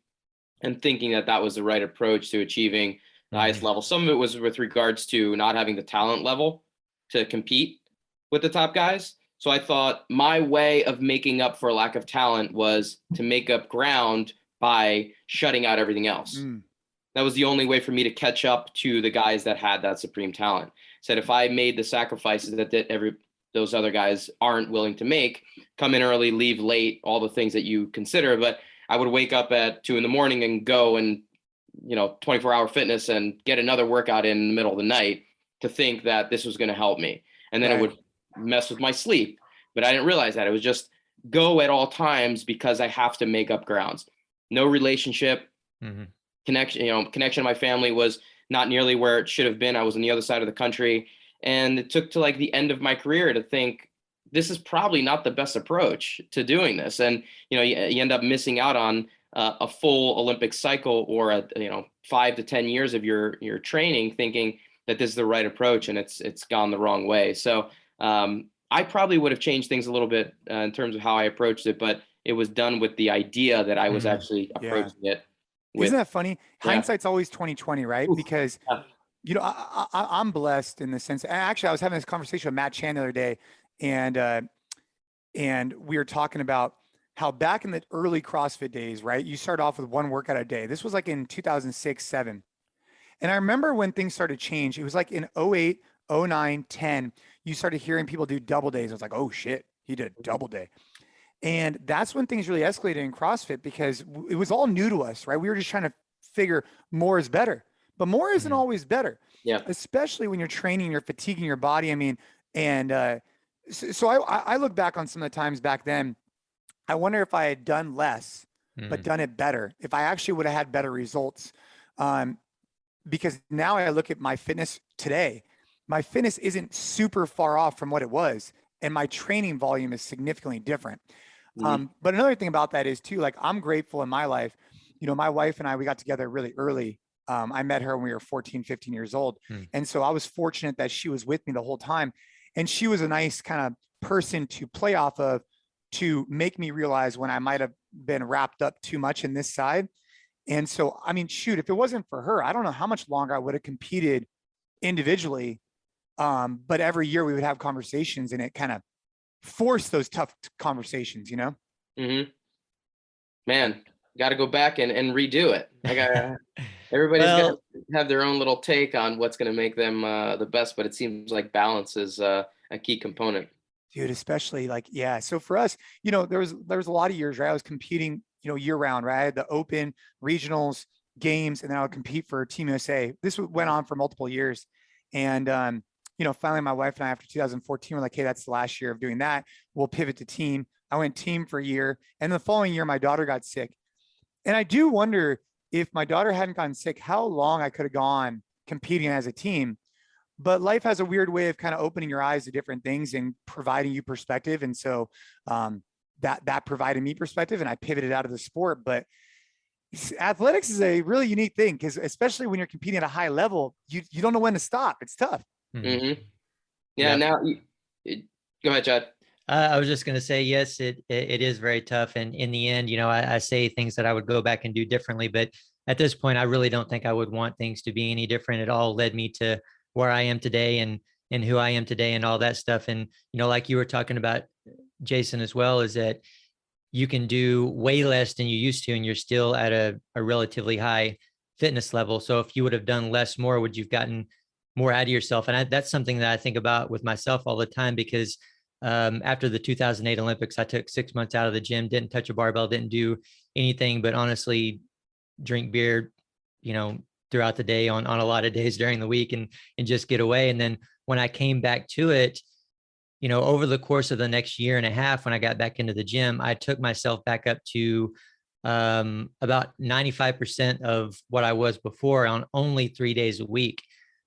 and thinking that that was the right approach to achieving the highest level. Some of it was with regards to not having the talent level to compete with the top guys. So I thought my way of making up for a lack of talent was to make up ground by shutting out everything else. That was the only way for me to catch up to the guys that had that supreme talent. Said if I made the sacrifices that those other guys aren't willing to make, come in early, leave late, all the things that you consider, but I would wake up at 2 a.m. and go and, 24-hour fitness and get another workout in the middle of the night to think that this was going to help me. And then it would mess with my sleep, but I didn't realize that. It was just go at all times because I have to make up grounds. No relationship, connection to my family was not nearly where it should have been. I was on the other side of the country And it took to like the end of my career to think this is probably not the best approach to doing this. And, you end up missing out on a full Olympic cycle or 5 to 10 years of your training thinking that this is the right approach, and it's gone the wrong way. So I probably would have changed things a little bit in terms of how I approached it, but it was done with the idea that I was actually approaching it. Isn't that funny? Hindsight's always 20/20, right? Because I'm blessed in the sense. Actually, I was having this conversation with Matt Chan the other day, and we were talking about how back in the early CrossFit days, right? You start off with one workout a day. This was like in 2006, 7. And I remember when things started to change, it was like in 08, 09, 10, you started hearing people do double days. I was like, oh shit, he did a double day. And that's when things really escalated in CrossFit because it was all new to us, right? We were just trying to figure more is better, but more isn't always better. Yeah. Especially when you're training, you're fatiguing your body. I mean, and so I look back on some of the times back then. I wonder if I had done less, but done it better, if I actually would have had better results. Because now I look at my fitness today, my fitness isn't super far off from what it was. And my training volume is significantly different. But another thing about that is too, like I'm grateful in my life, my wife and I, we got together really early. I met her when we were 14, 15 years old. And so I was fortunate that she was with me the whole time. And she was a nice kind of person to play off of, to make me realize when I might have been wrapped up too much in this side. And so, I mean, shoot, if it wasn't for her, I don't know how much longer I would have competed individually. But every year we would have conversations and it kind of forced those tough conversations, Man, got to go back and redo it. Everybody's got to have their own little take on what's going to make them the best, but it seems like balance is a key component. Dude, especially like, yeah. So for us, there was a lot of years, right? I was competing, year round, right? I had the open regionals games, and then I would compete for Team USA. This went on for multiple years. And, finally my wife and I, after 2014, were like, hey, that's the last year of doing that. We'll pivot to team. I went team for a year. And the following year, my daughter got sick. And I do wonder if my daughter hadn't gotten sick, how long I could have gone competing as a team. But life has a weird way of kind of opening your eyes to different things and providing you perspective. And so that provided me perspective, and I pivoted out of the sport. But athletics is a really unique thing because especially when you're competing at a high level, you don't know when to stop. It's tough. Yeah. Now, go ahead, Chad. I was just going to say, yes, it is very tough. And in the end, I say things that I would go back and do differently. But at this point, I really don't think I would want things to be any different. It all led me to where I am today and who I am today and all that stuff. And, like you were talking about, Jason, as well, is that you can do way less than you used to, and you're still at a relatively high fitness level. So if you would have done less more, would you've gotten more out of yourself? And that's something that I think about with myself all the time, because after the 2008 Olympics, I took 6 months out of the gym, didn't touch a barbell, didn't do anything, but honestly drink beer, throughout the day on a lot of days during the week and just get away. And then when I came back to it, over the course of the next year and a half, when I got back into the gym, I took myself back up to about 95% of what I was before on only 3 days a week.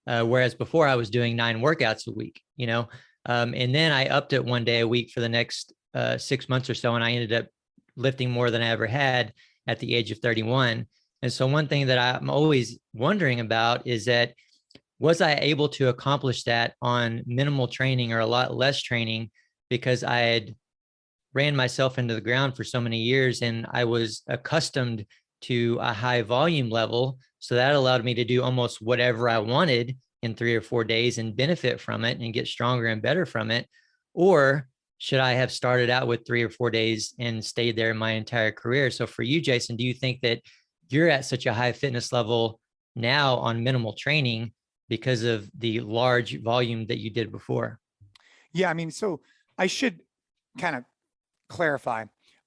Whereas before I was doing 9 workouts a week, and then I upped it 1 day a week for the next 6 months or so. And I ended up lifting more than I ever had at the age of 31. And so one thing that I'm always wondering about is that, was I able to accomplish that on minimal training or a lot less training, because I had ran myself into the ground for so many years and I was accustomed to a high volume level. So that allowed me to do almost whatever I wanted in 3 or 4 days and benefit from it and get stronger and better from it? Or should I have started out with 3 or 4 days and stayed there my entire career? So for you, Jason, do you think that you're at such a high fitness level now on minimal training because of the large volume that you did before? Yeah, I mean, so I should kind of clarify.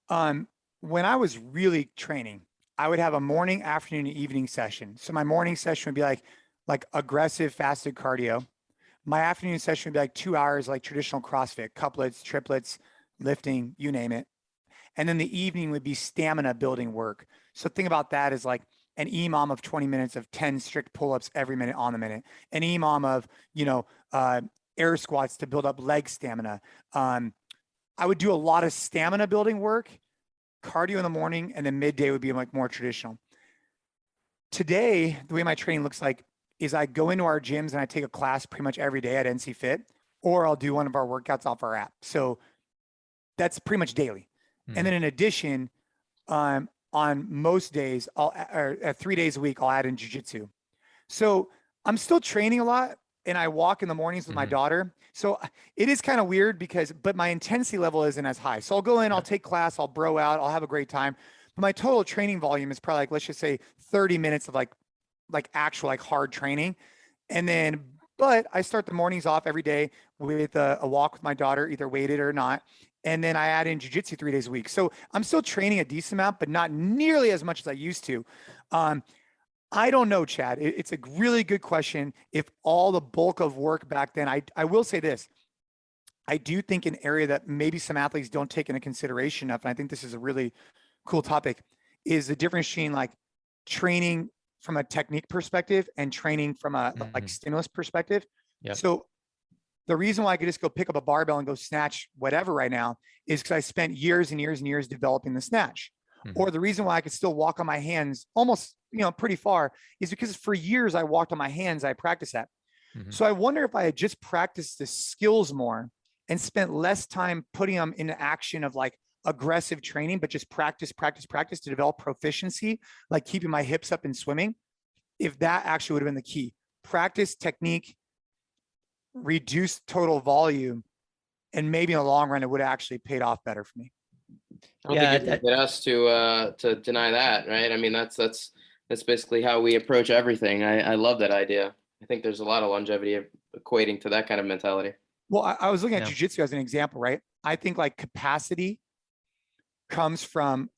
When I was really training, I would have a morning, afternoon, and evening session. So my morning session would be like aggressive fasted cardio. My afternoon session would be like 2 hours, like traditional CrossFit, couplets, triplets, lifting, you name it. And then the evening would be stamina building work. So think about that as like an EMOM of 20 minutes of 10 strict pull-ups every minute on the minute, an EMOM of, air squats to build up leg stamina. I would do a lot of stamina building work, cardio in the morning, and then midday would be like more traditional. Today, the way my training looks like is I go into our gyms and I take a class pretty much every day at NC Fit, or I'll do one of our workouts off our app. So that's pretty much daily. And then in addition, on most days, 3 days a week, I'll add in jiu-jitsu. So I'm still training a lot, and I walk in the mornings with my daughter. So it is kind of weird but my intensity level isn't as high. So I'll go in, I'll take class, I'll bro out, I'll have a great time. But my total training volume is probably like, let's just say 30 minutes of like actual like hard training. But I start the mornings off every day with a walk with my daughter, either weighted or not. And then I add in jiu-jitsu 3 days a week. So I'm still training a decent amount, but not nearly as much as I used to. I don't know, Chad. It's a really good question. If all the bulk of work back then, I will say this. I do think an area that maybe some athletes don't take into consideration enough, and I think this is a really cool topic, is the difference between like training from a technique perspective and training from a like stimulus perspective. Yep. So the reason why I could just go pick up a barbell and go snatch whatever right now is because I spent years and years and years developing the snatch. Or the reason why I could still walk on my hands almost, pretty far is because for years I walked on my hands. I practiced that. So I wonder if I had just practiced the skills more and spent less time putting them into action of like aggressive training, but just practice to develop proficiency, like keeping my hips up in swimming. If that actually would have been the key, practice technique, reduce total volume, and maybe in the long run, it would have actually paid off better for me. I don't think it's get us to deny that, right? I mean, that's basically how we approach everything. I love that idea. I think there's a lot of longevity of equating to that kind of mentality. Well, I was looking at jiu-jitsu as an example, right? I think like capacity comes from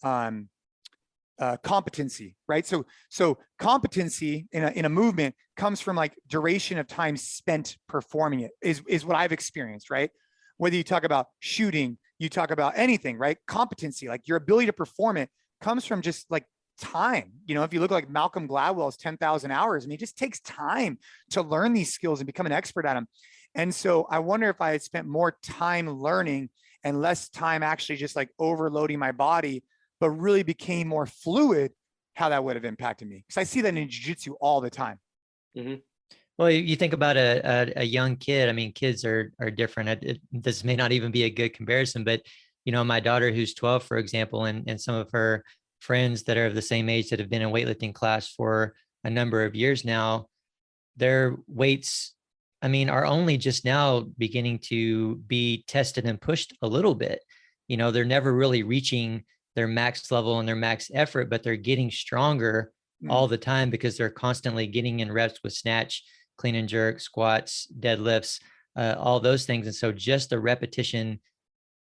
competency, right? So competency in a movement comes from like duration of time spent performing it is what I've experienced, right? Whether you talk about shooting, you talk about anything, right? Competency, like your ability to perform it, comes from just like time. If you look like Malcolm Gladwell's 10,000 hours, I mean, it just takes time to learn these skills and become an expert at them. And so I wonder if I had spent more time learning and less time actually just like overloading my body, but really became more fluid, how that would have impacted me. Because I see that in jiu-jitsu all the time. Well, you think about a young kid. I mean, kids are different. This may not even be a good comparison, but my daughter who's 12, for example, and some of her friends that are of the same age that have been in weightlifting class for a number of years now, their weights, I mean, are only just now beginning to be tested and pushed a little bit. They're never really reaching their max level and their max effort, but they're getting stronger all the time because they're constantly getting in reps with snatch, clean and jerk, squats, deadlifts, all those things. And so just the repetition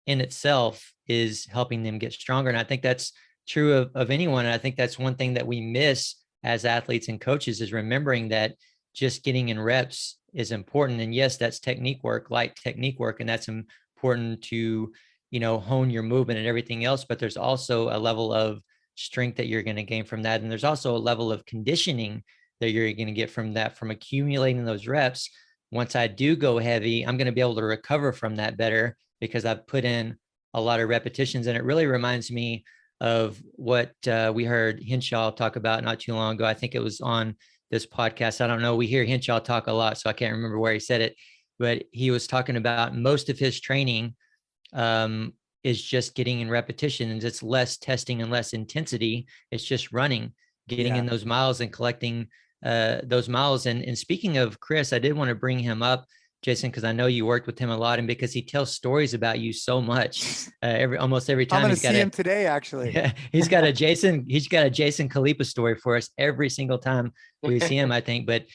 in itself is helping them get stronger. And I think that's true of anyone. And I think that's one thing that we miss as athletes and coaches is remembering that just getting in reps is important. And yes, that's technique work, light technique work. And that's important to, hone your movement and everything else. But there's also a level of strength that you're going to gain from that. And there's also a level of conditioning that you're going to get from that, from accumulating those reps. Once I do go heavy, I'm going to be able to recover from that better because I've put in a lot of repetitions. And it really reminds me of what we heard Henshaw talk about not too long ago. I think it was on this podcast. I don't know. We hear Henshaw talk a lot, so I can't remember where he said it, but he was talking about most of his training is just getting in repetition, and it's less testing and less intensity. It's just running, getting in those miles and collecting those miles. And speaking of Chris, I did want to bring him up, Jason, because I know you worked with him a lot, and because he tells stories about you so much. Almost every time. I'm going to see him today, actually. Yeah, he's got a Jason Khalipa story for us every single time we see him, I think. But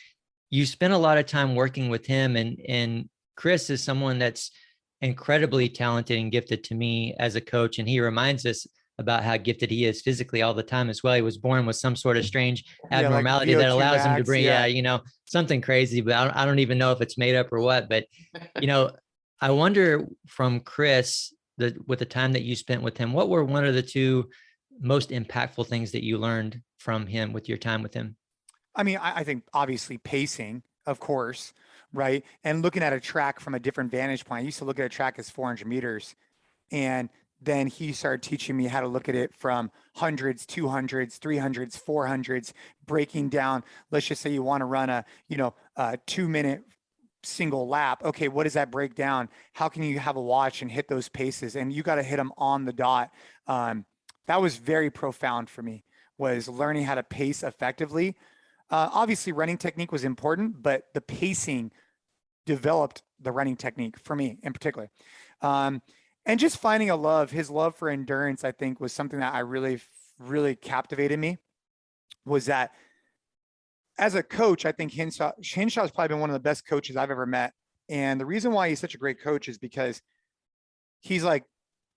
you spent a lot of time working with him, and Chris is someone that's incredibly talented and gifted to me as a coach, and he reminds us about how gifted he is physically all the time as well. He was born with some sort of strange abnormality that allows him to bring, something crazy, but I don't even know if it's made up or what. But, I wonder from Chris, with the time that you spent with him, what were one or the two most impactful things that you learned from him with your time with him? I mean, I think obviously pacing, of course, right? And looking at a track from a different vantage point. I used to look at a track as 400 meters, and then he started teaching me how to look at it from hundreds, 200s, 300s, 400s, breaking down. Let's just say you want to run a 2-minute single lap. Okay, what does that break down? How can you have a watch and hit those paces? And you got to hit them on the dot. That was very profound for me, was learning how to pace effectively. Obviously, running technique was important, but the pacing developed the running technique for me in particular. And just finding his love for endurance, I think, was something that I really captivated me. Was that as a coach, I think Hinshaw has probably been one of the best coaches I've ever met. And the reason why he's such a great coach is because he's like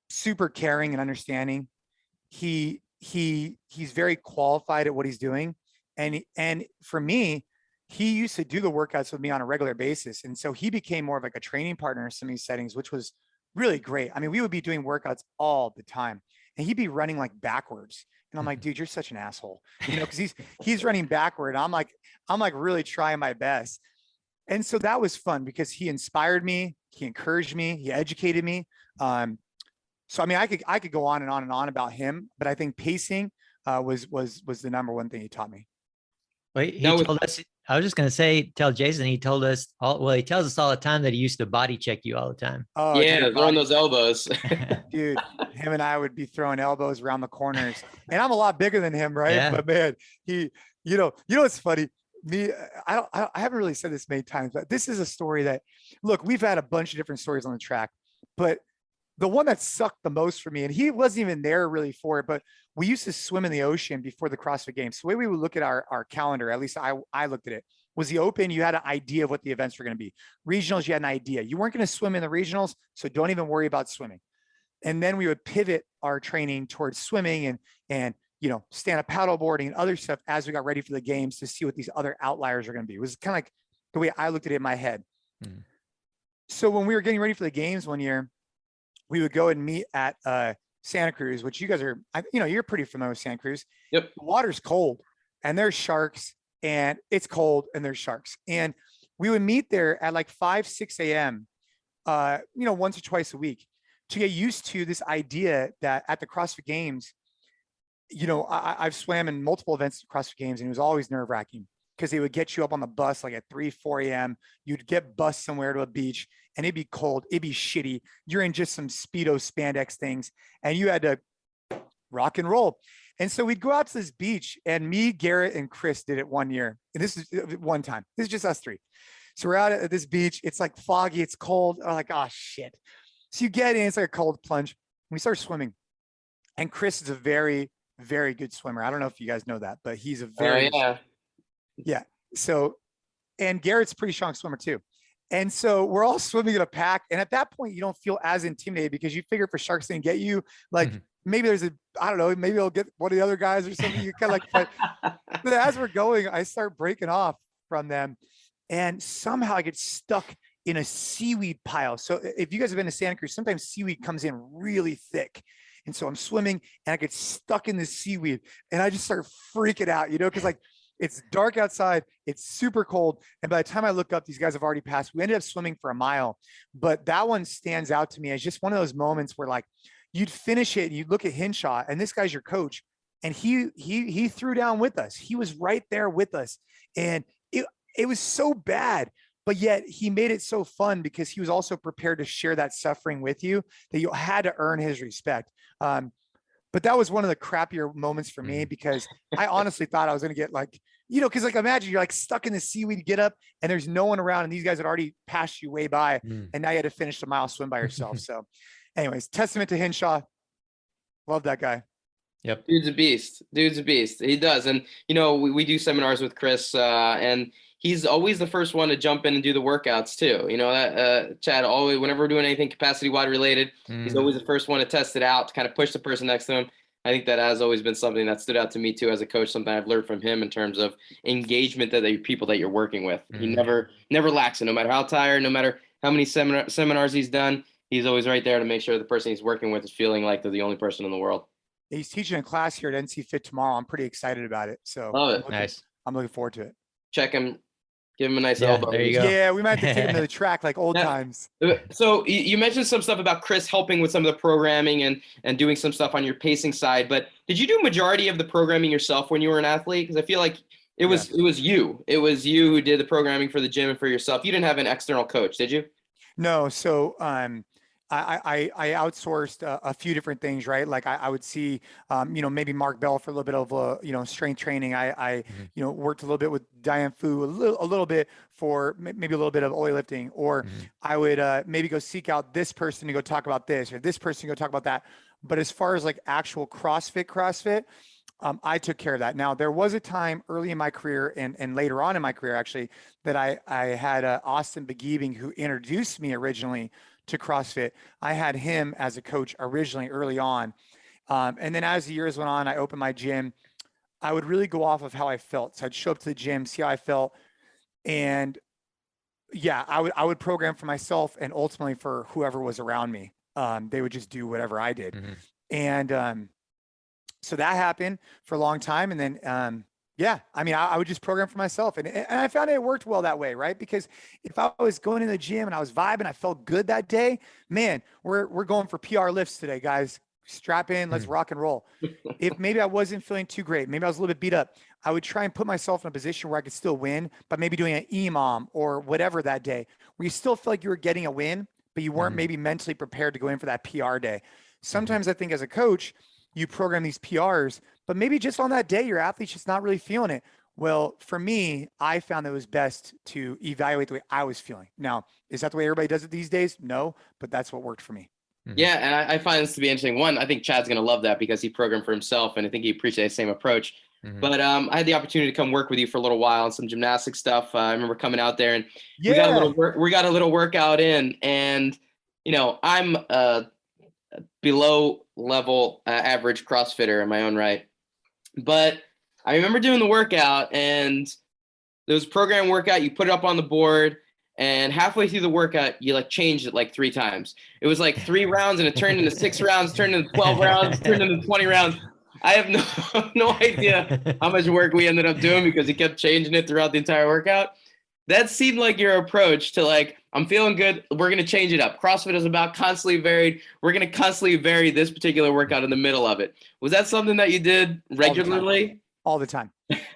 super caring and understanding. He's very qualified at what he's doing. And for me, he used to do the workouts with me on a regular basis. And so he became more of like a training partner in some of these settings, which was really great. I mean, we would be doing workouts all the time and he'd be running like backwards. And I'm like, dude, you're such an asshole, cause he's running backward. I'm like really trying my best. And so that was fun because he inspired me. He encouraged me. He educated me. So, I mean, I could go on and on and on about him, but I think pacing was the number one thing he taught me. Well, he told us, I was just going to say, tell Jason, he tells us all the time that he used to body check you all the time. Oh yeah, throwing those elbows. Dude, him and I would be throwing elbows around the corners, and I'm a lot bigger than him, right? Yeah. But man, he, what's funny? I haven't really said this many times, but this is a story that, look, we've had a bunch of different stories on the track, but the one that sucked the most for me, and he wasn't even there really for it, but we used to swim in the ocean before the CrossFit Games. So the way we would look at our calendar, at least I looked at it, was the open, you had an idea of what the events were going to be. Regionals, you had an idea. You weren't going to swim in the regionals, so don't even worry about swimming. And then we would pivot our training towards swimming and stand-up paddleboarding and other stuff as we got ready for the games to see what these other outliers are going to be. It was kind of like the way I looked at it in my head. So when we were getting ready for the games one year, we would go and meet at Santa Cruz, which you guys are, you're pretty familiar with Santa Cruz. Yep. The water's cold and there's sharks and it's cold and there's sharks. And we would meet there at like 5, 6 a.m., once or twice a week to get used to this idea that at the CrossFit Games, I've swam in multiple events at CrossFit Games and it was always nerve wracking because they would get you up on the bus like at 3, 4 a.m. You'd get bused somewhere to a beach and it'd be cold. It'd be shitty. You're in just some Speedo spandex things and you had to rock and roll. And so we'd go out to this beach and me, Garrett, and Chris did it one year. And this is one time. This is just us three. So we're out at this beach. It's like foggy. It's cold. I'm like, oh, shit. So you get in. It's like a cold plunge. We start swimming. And Chris is a very, very good swimmer. I don't know if you guys know that, but he's a very, yeah. So, and Garrett's a pretty strong swimmer too. And so we're all swimming in a pack. And at that point, you don't feel as intimidated because you figure if a shark's going to get you, like maybe there's I don't know, maybe I'll get one of the other guys or something. You kind of like, but as we're going, I start breaking off from them. And somehow I get stuck in a seaweed pile. So if you guys have been to Santa Cruz, sometimes seaweed comes in really thick. And so I'm swimming and I get stuck in the seaweed and I just start freaking out, because like it's dark outside, it's super cold. And by the time I look up, these guys have already passed. We ended up swimming for a mile, but that one stands out to me as just one of those moments where like you'd finish it and you'd look at Hinshaw and this guy's your coach. And he threw down with us. He was right there with us. And it was so bad, but yet he made it so fun because he was also prepared to share that suffering with you that you had to earn his respect. But that was one of the crappier moments for me because I honestly thought I was going to get like, because like imagine you're like stuck in the seaweed, you get up and there's no one around and these guys had already passed you way by and now you had to finish the mile swim by yourself. So anyways, testament to Hinshaw. Love that guy. Yep. Dude's a beast. He does. And, we do seminars with Chris and he's always the first one to jump in and do the workouts too. Chad, always, whenever we're doing anything capacity wide related, he's always the first one to test it out, to kind of push the person next to him. I think that has always been something that stood out to me too as a coach, something I've learned from him in terms of engagement that the people that you're working with. He never lacks it, no matter how tired, no matter how many seminars he's done, he's always right there to make sure the person he's working with is feeling like they're the only person in the world. He's teaching a class here at NC Fit tomorrow. I'm pretty excited about it. So Love it. I'm looking forward to it. Check him. Give him a nice elbow. There you go. Yeah, we might have to take him to the track like old times. So you mentioned some stuff about Chris helping with some of the programming and doing some stuff on your pacing side, but did you do a majority of the programming yourself when you were an athlete? Because I feel like it was you who did the programming for the gym and for yourself. You didn't have an external coach, did you? No. So I outsourced a few different things, right? Like I would see, maybe Mark Bell for a little bit of, strength training. I worked a little bit with Diane Fu, a little bit for maybe a little bit of oil lifting, or I would maybe go seek out this person to go talk about this, or this person to go talk about that. But as far as like actual CrossFit, I took care of that. Now, there was a time early in my career and later on in my career, actually, that I had Austin Begebing, who introduced me originally to CrossFit. I had him as a coach originally early on. And then as the years went on, I opened my gym. I would really go off of how I felt. So I'd show up to the gym, see how I felt. And yeah, I would program for myself and ultimately for whoever was around me. They would just do whatever I did. And so that happened for a long time. And then, I would just program for myself. And I found it worked well that way, right? Because if I was going to the gym and I was vibing, I felt good that day, man, we're going for PR lifts today, guys. Strap in, let's rock and roll. If maybe I wasn't feeling too great, maybe I was a little bit beat up, I would try and put myself in a position where I could still win, but maybe doing an EMOM or whatever that day, where you still feel like you were getting a win, but you weren't maybe mentally prepared to go in for that PR day. Sometimes I think as a coach, you program these PRs, but maybe just on that day, your athlete's just not really feeling it. Well, for me, I found that it was best to evaluate the way I was feeling. Now, is that the way everybody does it these days? No, but that's what worked for me. Yeah, and I find this to be interesting. One, I think Chad's going to love that because he programmed for himself, and I think he appreciates the same approach. But I had the opportunity to come work with you for a little while on some gymnastic stuff. I remember coming out there, and we got a little workout in, and I'm below level average CrossFitter in my own right. But I remember doing the workout, and there was a program workout. You put it up on the board, and halfway through the workout, you changed it 3 times. It was 3 rounds, and it turned into 6 rounds, turned into 12 rounds, turned into 20 rounds. I have no idea how much work we ended up doing because he kept changing it throughout the entire workout. That seemed like your approach to I'm feeling good. We're going to change it up. CrossFit is about constantly varied. We're going to constantly vary this particular workout in the middle of it. Was that something that you did regularly? All the time.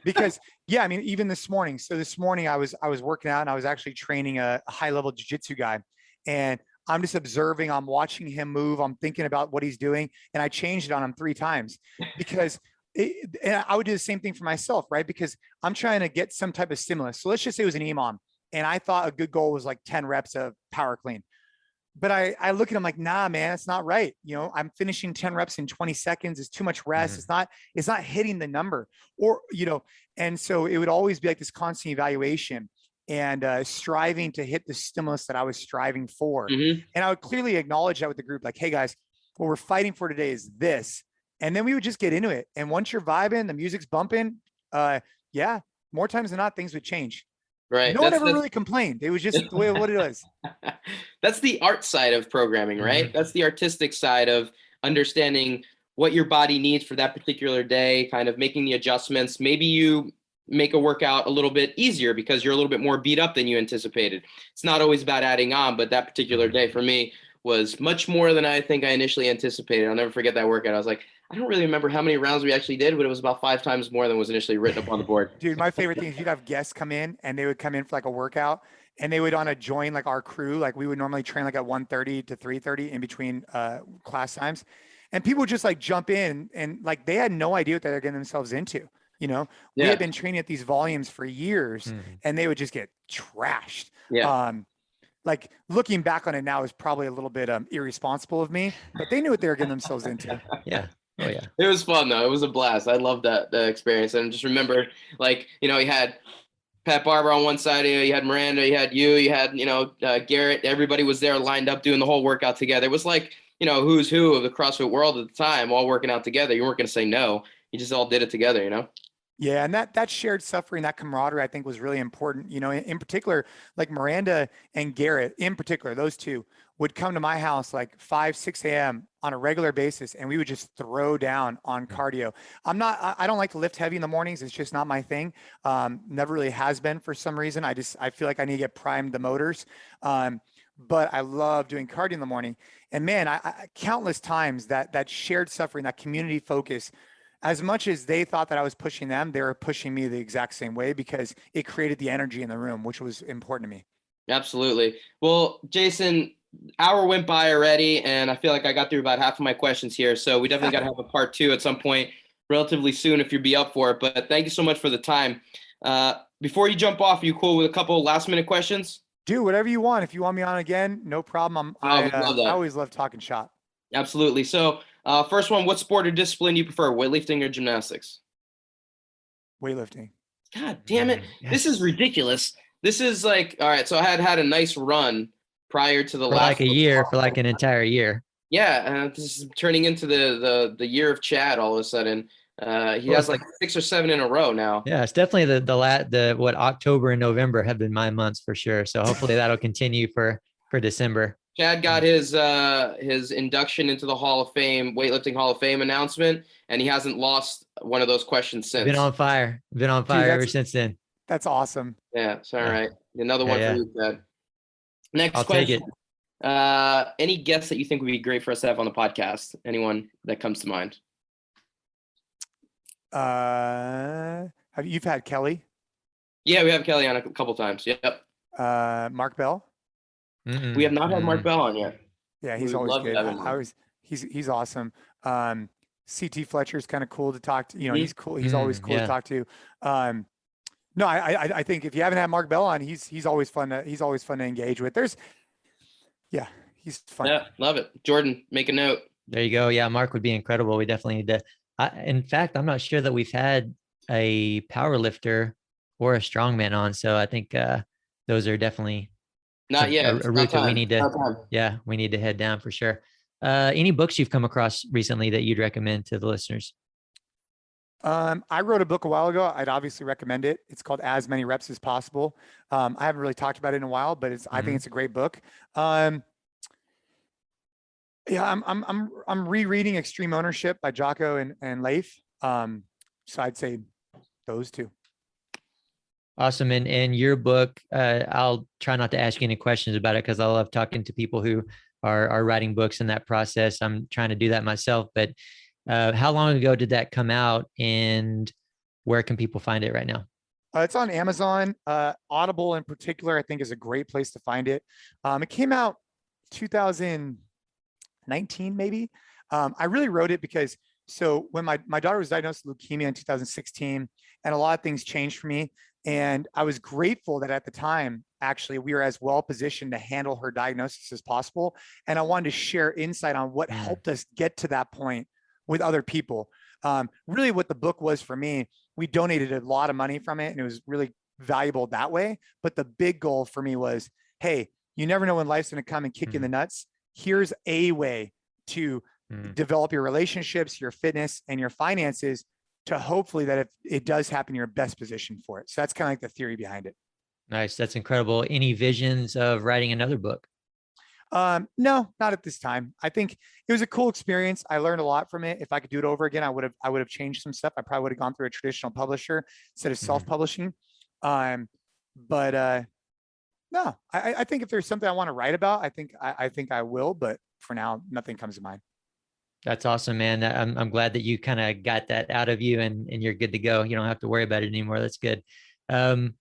Because even this morning. So this morning I was working out and I was actually training a high level jiu-jitsu guy, and I'm just observing, I'm watching him move. I'm thinking about what he's doing. And I changed it on him 3 times because and I would do the same thing for myself, right? Because I'm trying to get some type of stimulus. So let's just say it was an EMOM, and I thought a good goal was 10 reps of power clean. But I look at him like, nah, man, it's not right. I'm finishing 10 reps in 20 seconds. It's too much rest. It's not hitting the number and so it would always be this constant evaluation and striving to hit the stimulus that I was striving for. And I would clearly acknowledge that with the group, hey guys, what we're fighting for today is this. And then we would just get into it. And once you're vibing, the music's bumping, more times than not, things would change. Right. No one ever really complained. It was just the way what it was. That's the art side of programming, right? That's the artistic side of understanding what your body needs for that particular day, kind of making the adjustments. Maybe you make a workout a little bit easier because you're a little bit more beat up than you anticipated. It's not always about adding on, but that particular day for me was much more than I think I initially anticipated. I'll never forget that workout. I was like, I don't really remember how many rounds we actually did, but it was about 5 times more than was initially written up on the board. Dude, my favorite thing is you'd have guests come in and they would come in for a workout, and they would want to join our crew. We would normally train at 1:30 to 3:30 in between class times. And people would just jump in and they had no idea what they're getting themselves into. We had been training at these volumes for years and they would just get trashed. Yeah. Looking back on it now is probably a little bit irresponsible of me, but they knew what they were getting themselves into. Yeah. Oh yeah. It was fun though. It was a blast. I loved that experience. And just remember, you had Pat Barber on one side, you had Miranda, you had you had, Garrett, everybody was there lined up doing the whole workout together. It was who's who of the CrossFit world at the time, all working out together. You weren't going to say no. You just all did it together, Yeah. And that shared suffering, that camaraderie, I think was really important, in particular, Miranda and Garrett in particular, those two would come to my house like 5, 6 a.m. on a regular basis, and we would just throw down on cardio. I don't like to lift heavy in the mornings. It's just not my thing. Never really has been for some reason. I feel like I need to get primed the motors. But I love doing cardio in the morning. And man, I countless times that shared suffering, that community focus, as much as they thought that I was pushing them, they were pushing me the exact same way, because it created the energy in the room, which was important to me. Absolutely. Well, Jason, hour went by already, and I feel like I got through about half of my questions here. So we definitely got to have a part 2 at some point relatively soon if you'd be up for it. But thank you so much for the time. Before you jump off, are you cool with a couple last minute questions? Do whatever you want. If you want me on again, no problem. I always love talking shop. Absolutely. So first one, what sport or discipline do you prefer, weightlifting or gymnastics? Weightlifting. God damn it. Yes. This is ridiculous. This is like, all right, so I had a nice run prior to the for last like a year, for like an entire year. Yeah, this is turning into the year of Chad all of a sudden. He has like 6 or 7 in a row now. Yeah, it's definitely the what October and November have been my months for sure. So hopefully that'll continue for December. Chad got his induction into the Hall of Fame, weightlifting Hall of Fame announcement, and he hasn't lost one of those questions since. Been on fire ever since then. That's awesome. Yeah, it's all right. Another one for you, Chad. Next I'll question. Take it. Any guests that you think would be great for us to have on the podcast? Anyone that comes to mind? You've had Kelly? Yeah, we have Kelly on a couple times. Yep. Mark Bell? We have not had Mark Bell on yet. Yeah, he's always good. He's awesome. CT Fletcher's kind of cool to talk to. He's cool. He's always cool to talk to. No, I think if you haven't had Mark Bell on, he's always fun to engage with. He's fun. Yeah, love it. Jordan, make a note. There you go. Yeah, Mark would be incredible. We definitely need to. In fact, I'm not sure that we've had a power lifter or a strongman on. So I think those are definitely not yet. A route that we need to. Yeah, we need to head down for sure. Any books you've come across recently that you'd recommend to the listeners? I wrote a book a while ago. I'd obviously recommend it. It's called As Many Reps as Possible. I haven't really talked about it in a while, but I think it's a great book. Yeah, I'm rereading Extreme Ownership by Jocko and Leif. So I'd say those two. Awesome. And your book, I'll try not to ask you any questions about it because I love talking to people who are writing books in that process. I'm trying to do that myself, but how long ago did that come out, and where can people find it right now? It's on Amazon. Audible in particular, I think, is a great place to find it. It came out 2019, maybe. I really wrote it because when my daughter was diagnosed with leukemia in 2016, and a lot of things changed for me. And I was grateful that at the time, actually, we were as well positioned to handle her diagnosis as possible. And I wanted to share insight on what helped us get to that point with other people. Really what the book was for me, we donated a lot of money from it, and it was really valuable that way. But the big goal for me was, hey, you never know when life's going to come and kick you in the nuts. Here's a way to develop your relationships, your fitness, and your finances to hopefully that if it does happen, you're best positioned for it. So that's kind of like the theory behind it. Nice. That's incredible. Any visions of writing another book? No, not at this time. I think it was a cool experience. I learned a lot from it. If I could do it over again, I would have changed some stuff. I probably would have gone through a traditional publisher instead of self-publishing. No, I think if there's something I want to write about, I think I will, but for now, nothing comes to mind. That's awesome, man. I'm glad that you kind of got that out of you and you're good to go. You don't have to worry about it anymore. That's good. Man,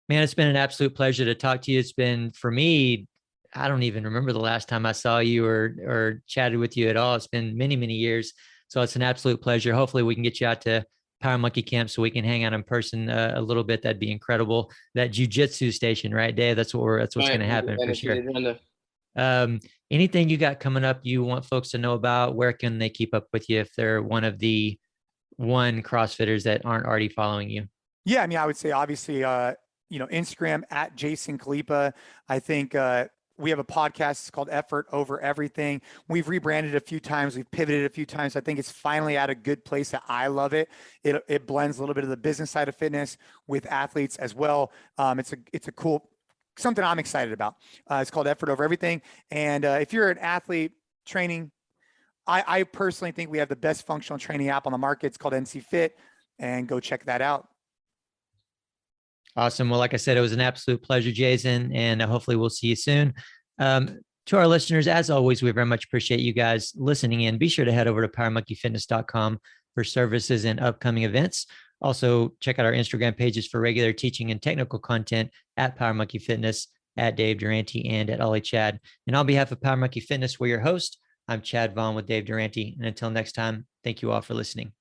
it's been an absolute pleasure to talk to you. It's been, for me, I don't even remember the last time I saw you or chatted with you at all. It's been many, many years. So it's an absolute pleasure. Hopefully we can get you out to Power Monkey Camp so we can hang out in person a little bit. That'd be incredible. That jiu-jitsu station, right, Dave? That's what's going to happen for sure. Anything you got coming up you want folks to know about? Where can they keep up with you if they're one of the CrossFitters that aren't already following you? Yeah, I mean, I would say obviously, Instagram at Jason Khalipa. I think we have a podcast. It's called Effort Over Everything. We've rebranded a few times. We've pivoted a few times. I think it's finally at a good place that I love it. It blends a little bit of the business side of fitness with athletes as well. It's a cool something I'm excited about. It's called Effort Over Everything. And if you're an athlete training, I personally think we have the best functional training app on the market. It's called NC Fit, and go check that out. Awesome. Well, like I said, it was an absolute pleasure, Jason, and hopefully we'll see you soon. To our listeners, as always, we very much appreciate you guys listening in. Be sure to head over to powermonkeyfitness.com for services and upcoming events. Also, check out our Instagram pages for regular teaching and technical content at Power Monkey Fitness, at Dave Durante, and at Ollie Chad. And on behalf of Power Monkey Fitness, we're your host. I'm Chad Vaughn with Dave Durante. And until next time, thank you all for listening.